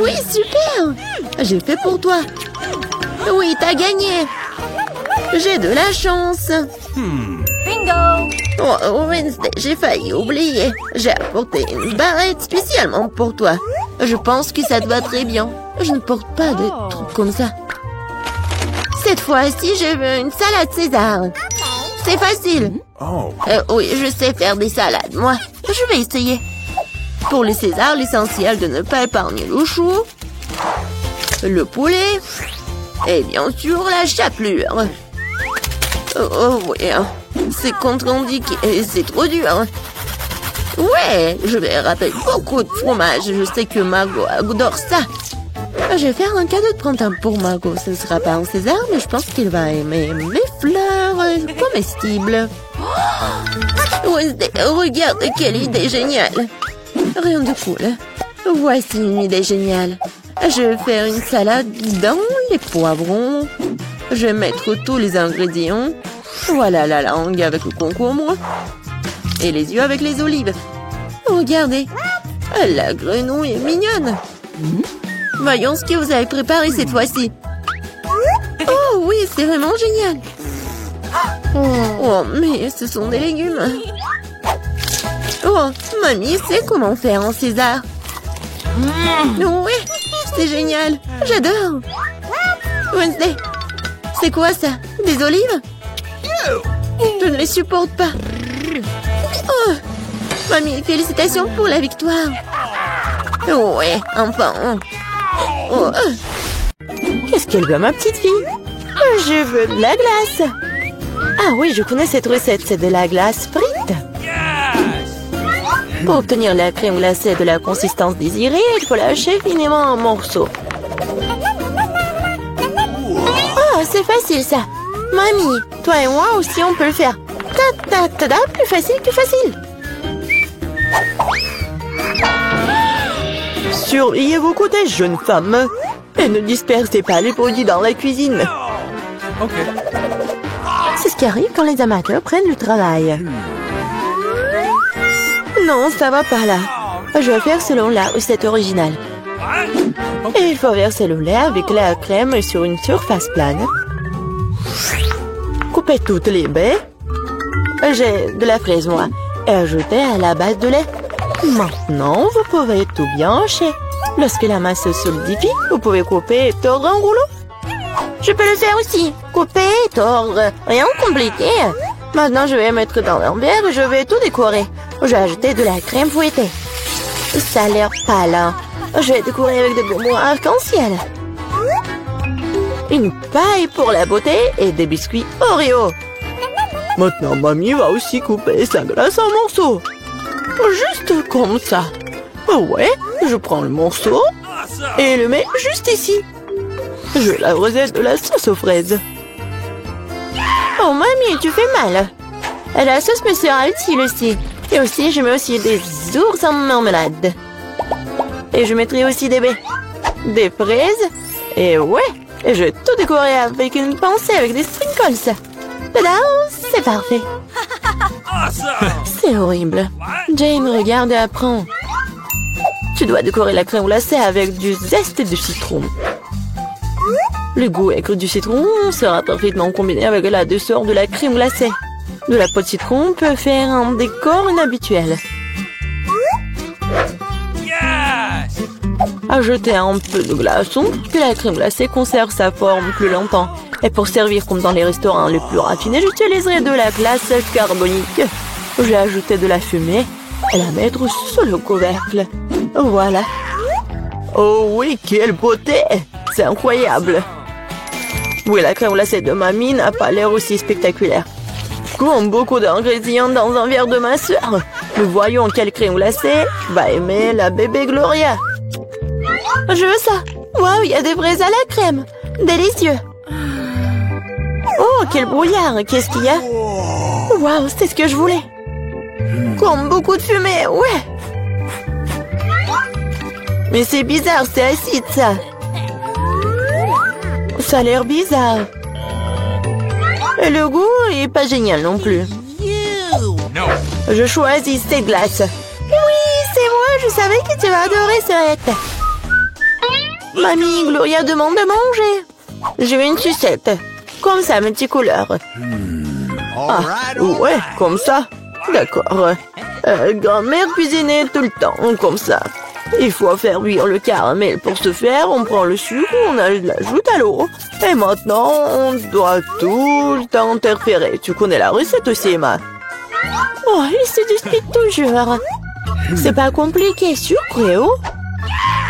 oui, super. J'ai fait pour toi. Oui, t'as gagné. J'ai de la chance. Bingo. Bingo! Oh, Wednesday, j'ai failli oublier. J'ai apporté une barrette spécialement pour toi. Je pense que ça te va très bien. Je ne porte pas de trucs comme ça. Cette fois-ci, je veux une salade César. C'est facile. Oui, je sais faire des salades, moi. Je vais essayer. Pour le César, l'essentiel de ne pas épargner le chou, le poulet et bien sûr la chapelure. Oh oui, c'est contre-indiqué et c'est trop dur. Ouais, je vais râper beaucoup de fromage. Je sais que Margot adore ça. Je vais faire un cadeau de printemps pour Margot. Ce ne sera pas un César, mais je pense qu'il va aimer mes fleurs comestibles. Regarde, quelle idée géniale. Rien de cool. Voici une idée géniale. Je vais faire une salade dans les poivrons. Je vais mettre tous les ingrédients. Voilà la langue avec le concombre. Et les yeux avec les olives. Regardez. La grenouille est mignonne. Voyons ce que vous avez préparé cette fois-ci. Oh oui, c'est vraiment génial. Oh, mais ce sont des légumes. Oh, mamie sait comment faire un César. Oui, c'est génial. J'adore. Wednesday, c'est quoi ça? Des olives? Je ne les supporte pas. Oh, mamie, félicitations pour la victoire. Ouais, enfin. Oh. Qu'est-ce qu'elle veut, ma petite fille? Je veux de la glace. Ah oui, je connais cette recette. C'est de la glace frite. Pour obtenir la crème glacée de la consistance désirée, il faut la hacher finement en morceaux. Oh, c'est facile ça. Mamie, toi et moi aussi on peut le faire. Ta-ta-ta-ta, plus facile, plus facile. Surveillez vos côtés, jeunes femmes. Et ne dispersez pas les produits dans la cuisine. C'est ce qui arrive quand les amateurs prennent du travail. Non, ça va pas là. Je vais faire selon la recette originale. Et il faut verser le lait avec la crème sur une surface plane. Coupez toutes les baies. J'ai de la fraise, moi. Et ajoutez à la base de lait. Maintenant, vous pouvez tout bien hacher. Lorsque la masse se solidifie, vous pouvez couper et tordre en rouleau. Je peux le faire aussi. Couper et tordre. Rien de compliqué. Maintenant, je vais mettre dans un verre et je vais tout décorer. J'ai ajouté de la crème fouettée. Ça a l'air pâle. Hein. Je vais décorer avec des bonbons arc-en-ciel. Une paille pour la beauté et des biscuits Oreo. Maintenant, mamie va aussi couper sa glace en morceaux. Juste comme ça. Ouais, je prends le morceau et le mets juste ici. Je vais l'arroser de la sauce aux fraises. Oh, mamie, tu fais mal. La sauce me sera utile aussi. Et aussi, je mets aussi des ours en marmelade. Et je mettrai aussi des baies. Des fraises. Et ouais, et je vais tout décorer avec une pincée avec des sprinkles. Tada, c'est parfait. C'est horrible. Jane, regarde et apprends. Tu dois décorer la crème glacée avec du zeste de citron. Le goût aigre du citron sera parfaitement combiné avec la douceur de la crème glacée. De la peau de citron peut faire un décor inhabituel. Ajoutez un peu de glaçon pour que la crème glacée conserve sa forme plus longtemps. Et pour servir comme dans les restaurants les plus raffinés, j'utiliserai de la glace carbonique. J'ai ajouté de la fumée et la mettre sous le couvercle. Voilà. Oh oui, quelle beauté! C'est incroyable. Oui, la crème glacée de mamie n'a pas l'air aussi spectaculaire. Comme beaucoup d'ingrédients dans un verre de ma soeur. Nous voyons quelle crème glacée va aimer la bébé Gloria. Je veux ça. Waouh, il y a des fraises à la crème. Délicieux. Oh, quel brouillard. Qu'est-ce qu'il y a? Waouh, c'est ce que je voulais. Comme beaucoup de fumée, ouais. Mais c'est bizarre, c'est acide, ça. Ça a l'air bizarre. Et le goût est pas génial non plus. Je choisis cette glace. Oui, c'est moi, je savais que tu vas adorer cette. Mamie, Gloria demande de manger. Je veux une sucette. Comme ça, multicouleur. Ah, ouais, comme ça. D'accord. Grand-mère cuisinait tout le temps, comme ça. Il faut faire bouillir le caramel. Pour ce faire, on prend le sucre, on l'ajoute à l'eau. Et maintenant, on doit tout le temps interférer. Tu connais la recette aussi, Emma? Oh, ils se disputent toujours. C'est pas compliqué, sucre et eau.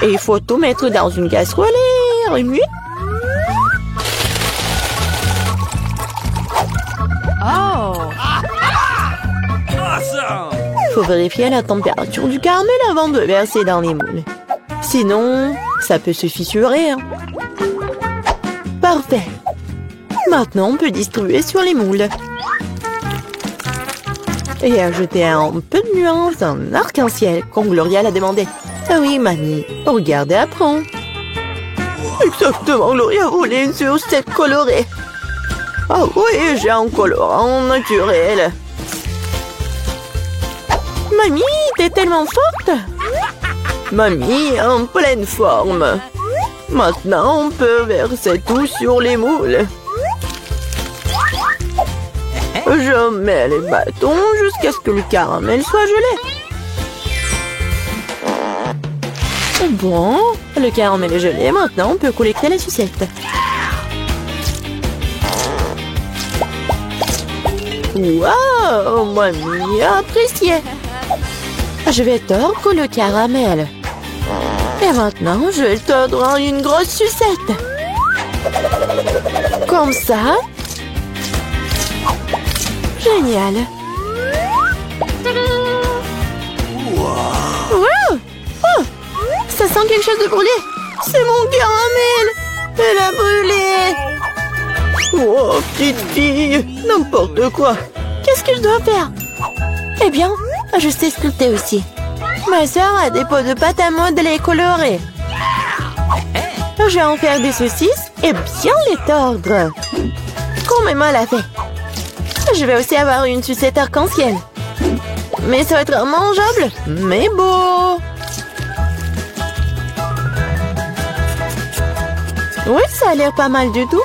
Et il faut tout mettre dans une casserole et remuer. Oh. Faut vérifier la température du caramel avant de verser dans les moules. Sinon, ça peut se fissurer. Hein. Parfait. Maintenant, on peut distribuer sur les moules. Et ajouter un peu de nuance, un arc-en-ciel, comme Gloria l'a demandé. Ah oui, mamie, regardez, apprends. Exactement, Gloria voulait une sucette colorée. Ah oui, j'ai un colorant naturel. Mamie, t'es tellement forte. Mamie, en pleine forme. Maintenant, on peut verser tout sur les moules. Je mets les bâtons jusqu'à ce que le caramel soit gelé. Bon, le caramel est gelé. Maintenant, on peut collecter les sucettes. Waouh, mamie a apprécié. Je vais tordre le caramel. Et maintenant, je vais tordre en une grosse sucette. Comme ça. Génial. Wow. Oh, ça sent quelque chose de brûlé. C'est mon caramel. Elle a brûlé. Oh, petite fille. N'importe quoi. Qu'est-ce que je dois faire? Eh bien, je sais sculpter aussi. Ma sœur a des pots de pâte à modeler colorés. Je vais en faire des saucisses et bien les tordre. Comme Emma l'a fait. Je vais aussi avoir une sucette arc-en-ciel. Mais ça va être mangeable, mais beau. Oui, ça a l'air pas mal du tout.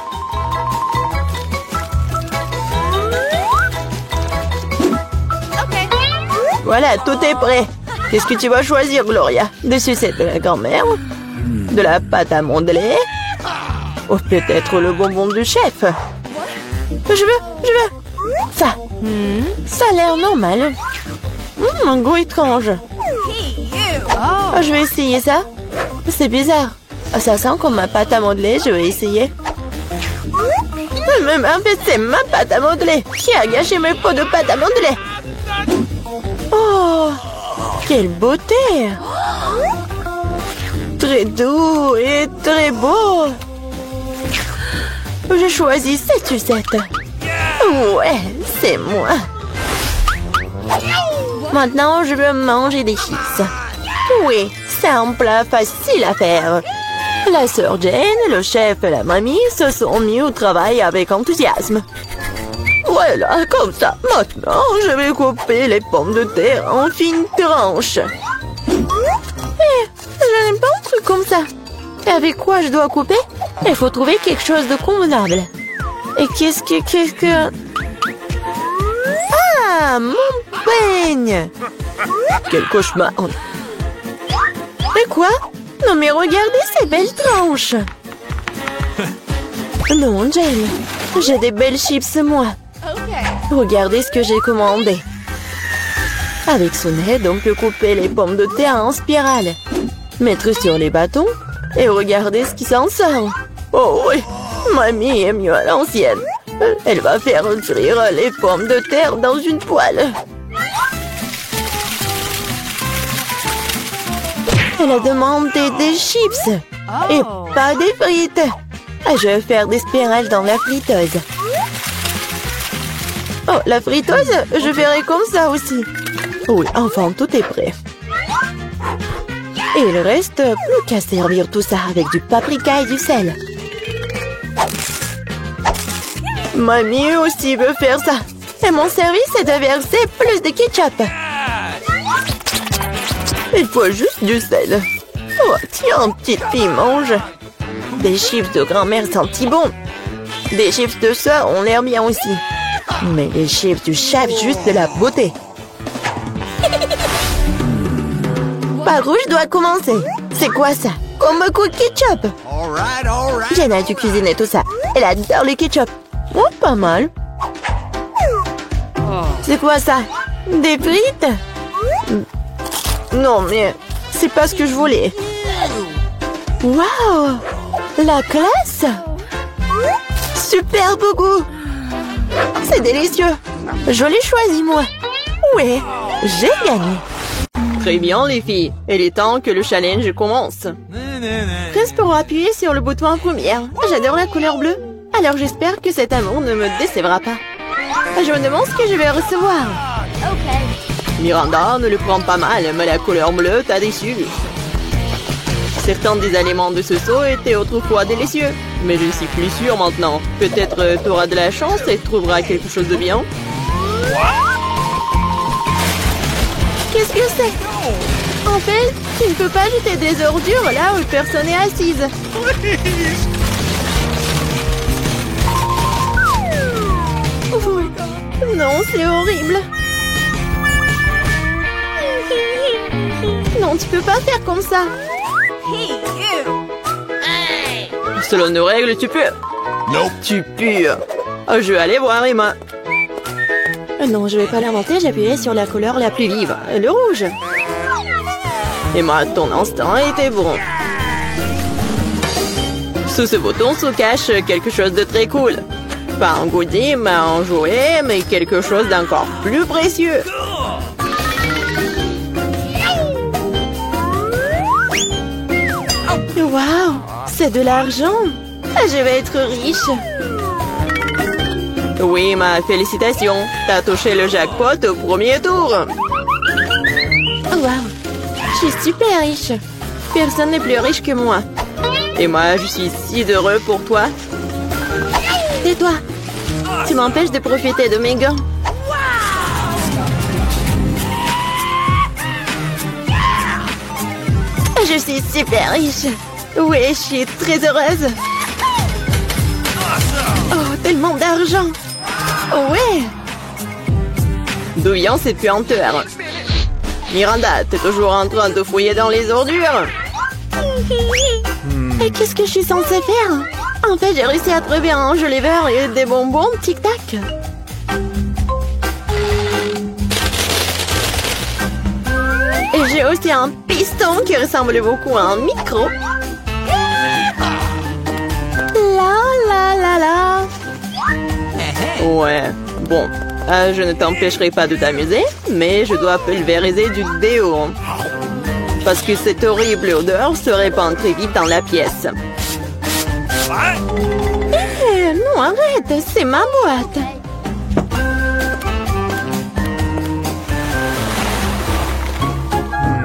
Voilà, tout est prêt. Qu'est-ce que tu vas choisir, Gloria? Des sucettes de la grand-mère? De la pâte à modeler? Ou peut-être le bonbon du chef? Je veux. Ça. Ça a l'air normal. Un goût étrange. Oh, je vais essayer ça. C'est bizarre. Ça sent comme ma pâte à modeler. Je vais essayer. Mais en fait, c'est ma pâte à modeler. Qui a gâché mes pots de pâte à modeler? Oh, quelle beauté! Très doux et très beau. J'ai choisi cette sucette. Ouais, c'est moi. Maintenant, je veux manger des chips. Oui, c'est un plat facile à faire. La sœur Jane, le chef et la mamie se sont mis au travail avec enthousiasme. Voilà, comme ça. Maintenant, je vais couper les pommes de terre en fines tranches. Je n'aime pas un truc comme ça. Et avec quoi je dois couper? Il faut trouver quelque chose de convenable. Et qu'est-ce que... Ah, mon peigne! Quel cauchemar! Et quoi? Non mais regardez ces belles tranches! Non, Jane, j'ai des belles chips moi. Regardez ce que j'ai commandé. Avec son aide, on peut couper les pommes de terre en spirale, mettre sur les bâtons et regardez ce qui s'en sort. Oh oui, mamie est mieux à l'ancienne. Elle va faire cuire les pommes de terre dans une poêle. Elle a demandé des chips et pas des frites. Je vais faire des spirales dans la friteuse. Oh, la friteuse, je ferai comme ça aussi. Oui, enfin, tout est prêt. Et il reste plus qu'à servir tout ça avec du paprika et du sel. Mamie aussi veut faire ça. Et mon service est de verser plus de ketchup. Il faut juste du sel. Oh, tiens, petite fille, mange. Des chips de grand-mère sentent bon. Des chips de sœur ont l'air bien aussi. Mais les chips du chef, juste de la beauté. Par où je dois commencer? C'est quoi ça? Comme beaucoup de ketchup. Jenna, tu cuisines tout ça. Elle adore le ketchup. Oh, pas mal. C'est quoi ça? Des frites? Non, mais c'est pas ce que je voulais. Waouh! La classe! Super beau goût! C'est délicieux! Je l'ai choisi, moi. Ouais, j'ai gagné. Très bien, les filles. Il est temps que le challenge commence. Presse pour appuyer sur le bouton en première. J'adore la couleur bleue. Alors j'espère que cet amour ne me décevra pas. Je me demande ce que je vais recevoir. Miranda, ne le prends pas mal, mais la couleur bleue t'a déçu. Certains des aliments de ce seau étaient autrefois délicieux, mais je ne suis plus sûre maintenant. Peut-être tu auras de la chance et trouveras quelque chose de bien. Qu'est-ce que c'est? En fait, tu ne peux pas jeter des ordures là où personne n'est assise. Oh, non, c'est horrible. Non, tu peux pas faire comme ça. Selon nos règles, tu peux. Nope. Tu pues. Oh, je vais aller voir Emma. Non, je vais pas l'inventer, j'appuyais sur la couleur la plus vive, le rouge. Emma, ton instinct était bon. Sous ce bouton se cache quelque chose de très cool. Pas un goodie, mais un jouet, mais quelque chose d'encore plus précieux. Waouh, c'est de l'argent. Je vais être riche. Oui, ma félicitations. T'as touché le jackpot au premier tour. Waouh, je suis super riche. Personne n'est plus riche que moi. Et moi, je suis si heureux pour toi. Tais-toi. Tu m'empêches de profiter de mes gants. Je suis super riche. Oui, je suis très heureuse. Oh, tellement d'argent. Ouais. D'où vient cette puanteur? Miranda, t'es toujours en train de fouiller dans les ordures? Et qu'est-ce que je suis censée faire? En fait, j'ai réussi à trouver un joli verre et des bonbons tic-tac. Et j'ai aussi un piston qui ressemble beaucoup à un micro. La la la la. Ouais, bon. Je ne t'empêcherai pas de t'amuser, mais je dois pulvériser du déo. Parce que cette horrible odeur se répand très vite dans la pièce. Non, arrête, c'est ma boîte.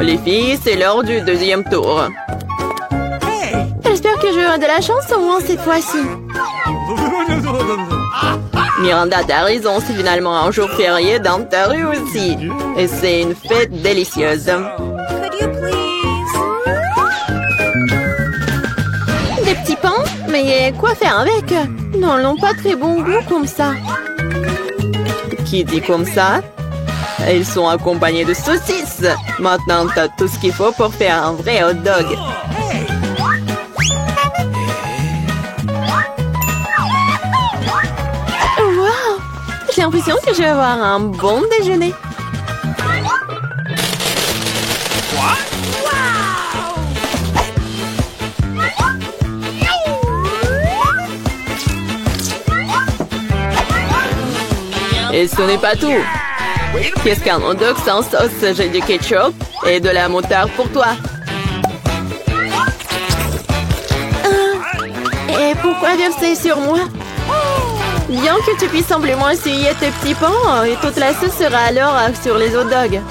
Les filles, c'est l'heure du deuxième tour. J'espère que j'aurai de la chance au moins cette fois-ci. Miranda, t'as raison, c'est finalement un jour férié dans ta rue aussi. Et c'est une fête délicieuse. Des petits pains? Mais quoi faire avec? Non, ils n'ont pas très bon goût comme ça. Qui dit comme ça? Ils sont accompagnés de saucisses. Maintenant, t'as tout ce qu'il faut pour faire un vrai hot dog. Wow! J'ai l'impression que je vais avoir un bon déjeuner. Et ce n'est pas tout. Qu'est-ce qu'un hot dog sans sauce? J'ai du ketchup et de la moutarde pour toi. Et pourquoi verser sur moi? Bien que tu puisses simplement essuyer tes petits pains et toute la sauce sera alors sur les hot dogs.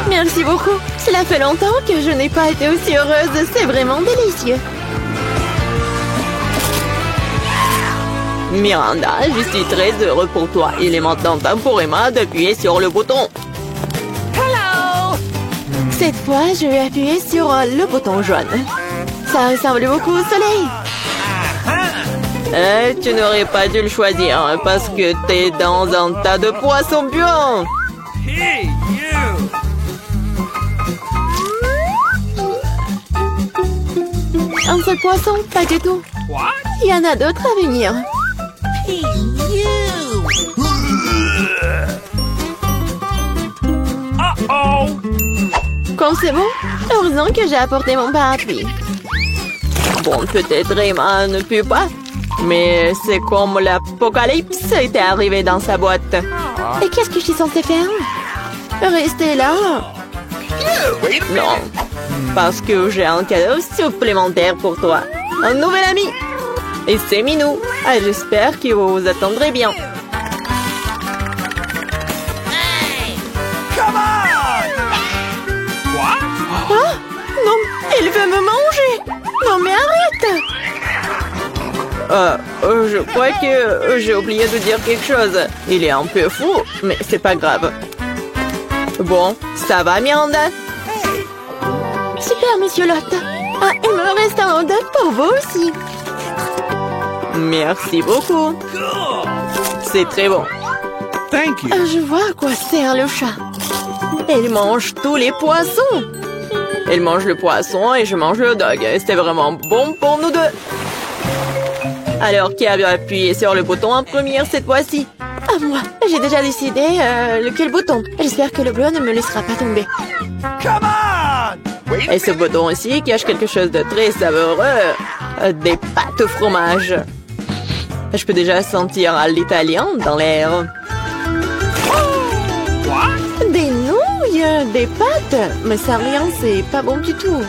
Merci beaucoup. Cela fait longtemps que je n'ai pas été aussi heureuse. C'est vraiment délicieux. Miranda, je suis très heureux pour toi. Il est maintenant temps pour Emma d'appuyer sur le bouton. Cette fois, je vais appuyer sur le bouton jaune. Ça ressemble beaucoup au soleil. Tu n'aurais pas dû le choisir hein, parce que t'es dans un tas de poissons puants. Hey, you! Un seul poisson? Pas du tout. What? Il y en a d'autres à venir. Uh-oh! Comme c'est bon, heureusement que j'ai apporté mon parapluie. Bon, peut-être Emma ne pue pas, mais c'est comme l'apocalypse était arrivé dans sa boîte. Et qu'est-ce que je suis censée faire? Rester là? Non, parce que j'ai un cadeau supplémentaire pour toi. Un nouvel ami. Et c'est Minou. Ah, j'espère que vous vous attendrez bien. Come on! What? Ah! Non, il veut me manger! Non mais arrête! Je crois que j'ai oublié de dire quelque chose. Il est un peu fou, mais c'est pas grave. Bon, ça va, Miranda? Super, monsieur Lot. Ah, il me reste un hot dog pour vous aussi. Merci beaucoup. C'est très bon. Thank you. Ah, je vois à quoi sert le chat. Elle mange tous les poissons. Elle mange le poisson et je mange le hot dog. C'était vraiment bon pour nous deux. Alors, qui a appuyé sur le bouton en première cette fois-ci? Ah, moi, j'ai déjà décidé lequel bouton. J'espère que le bleu ne me laissera pas tomber. Come on! Wait. Et ce bouton aussi cache quelque chose de très savoureux. Des pâtes au fromage. Je peux déjà sentir l'italien dans l'air. What? Des nouilles, des pâtes. Mais ça rien, c'est pas bon du tout.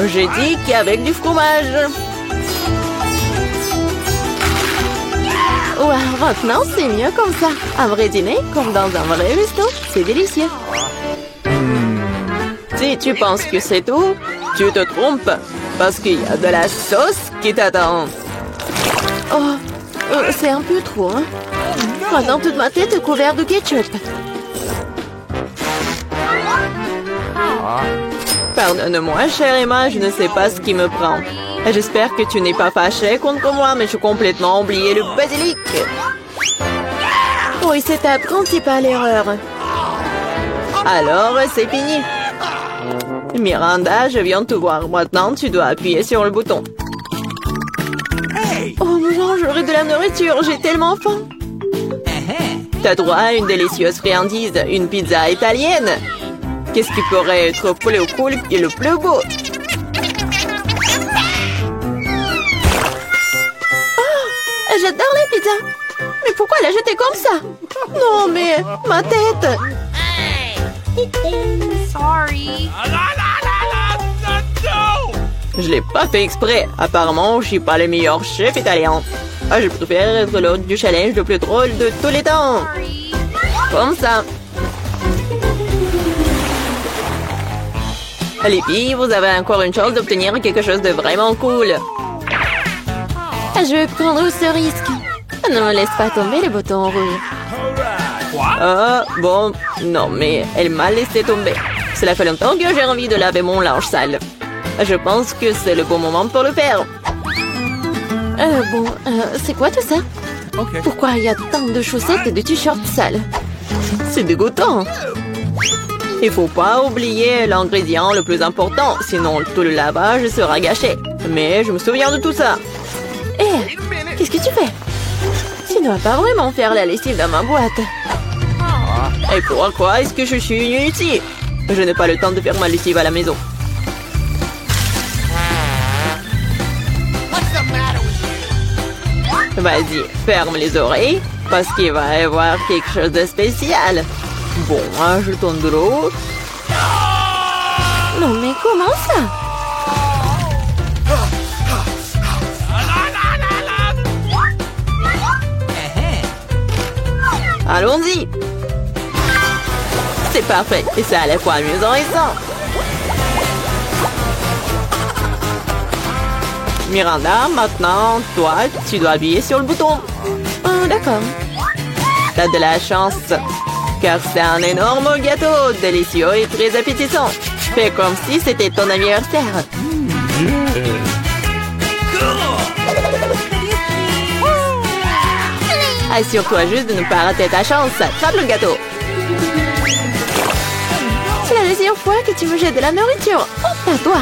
J'ai dit qu'avec du fromage. Ouais, maintenant c'est mieux comme ça. Un vrai dîner, comme dans un vrai resto. C'est délicieux. Si tu penses que c'est tout, tu te trompes. Parce qu'il y a de la sauce qui t'attend. Oh, c'est un peu trop, hein. Maintenant toute ma tête est couverte de ketchup. Pardonne-moi, chère Emma, je ne sais pas ce qui me prend. J'espère que tu n'es pas fâchée contre moi, mais j'ai complètement oublié le basilic. Oui, c'est ta principale erreur. Alors, c'est fini. Miranda, je viens de te voir. Maintenant, tu dois appuyer sur le bouton. Oh non, j'aurai de la nourriture, j'ai tellement faim. T'as droit à une délicieuse friandise, une pizza italienne. Qu'est-ce qui pourrait être plus cool et le plus beau? Oh, j'adore les pizzas. Mais pourquoi la jeter comme ça? Non, mais ma tête. Sorry. Je l'ai pas fait exprès. Apparemment, je suis pas le meilleur chef italien. Ah, je préfère être l'hôte du challenge le plus drôle de tous les temps. Comme ça. Les filles, vous avez encore une chance d'obtenir quelque chose de vraiment cool. Je vais prendre ce risque. Ne me laisse pas tomber le bouton rouge. Ah, bon, non, mais elle m'a laissé tomber. Cela fait longtemps que j'ai envie de laver mon linge sale. Je pense que c'est le bon moment pour le faire. C'est quoi tout ça? Okay. Pourquoi il y a tant de chaussettes et de t-shirts sales? C'est dégoûtant. Il faut pas oublier l'ingrédient le plus important, sinon tout le lavage sera gâché. Mais je me souviens de tout ça. Hé, qu'est-ce que tu fais? Tu ne vas pas vraiment faire la lessive dans ma boîte. Et pourquoi est-ce que je suis venue ici? Je n'ai pas le temps de faire ma lessive à la maison. Vas-y, ferme les oreilles, parce qu'il va y avoir quelque chose de spécial. Bon, un jeton de l'eau. Non mais comment ça? Allons-y. C'est parfait, et c'est à la fois amusant et sain. Miranda, maintenant, toi, tu dois appuyer sur le bouton. Oh, d'accord. T'as de la chance, car c'est un énorme gâteau, délicieux et très appétissant. Fais comme si c'était ton anniversaire. Assure-toi juste de ne pas rater ta chance. Attrape le gâteau. C'est la deuxième fois que tu me jettes de la nourriture. Oh, à toi.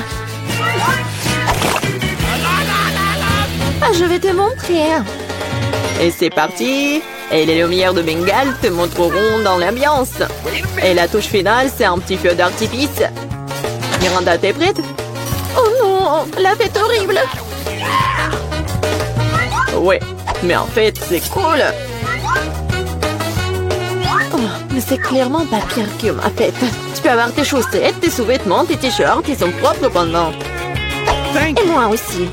Ah, je vais te montrer. Et c'est parti. Et les lumières de Bengale te montreront dans l'ambiance. Et la touche finale, c'est un petit feu d'artifice. Miranda, t'es prête? Oh non, la fête horrible. Ouais, mais en fait, c'est cool. Oh, mais c'est clairement pas pire que ma fête. Tu peux avoir tes chaussettes, tes sous-vêtements, tes t-shirts, ils sont propres pendant. Thank Et you. moi aussi.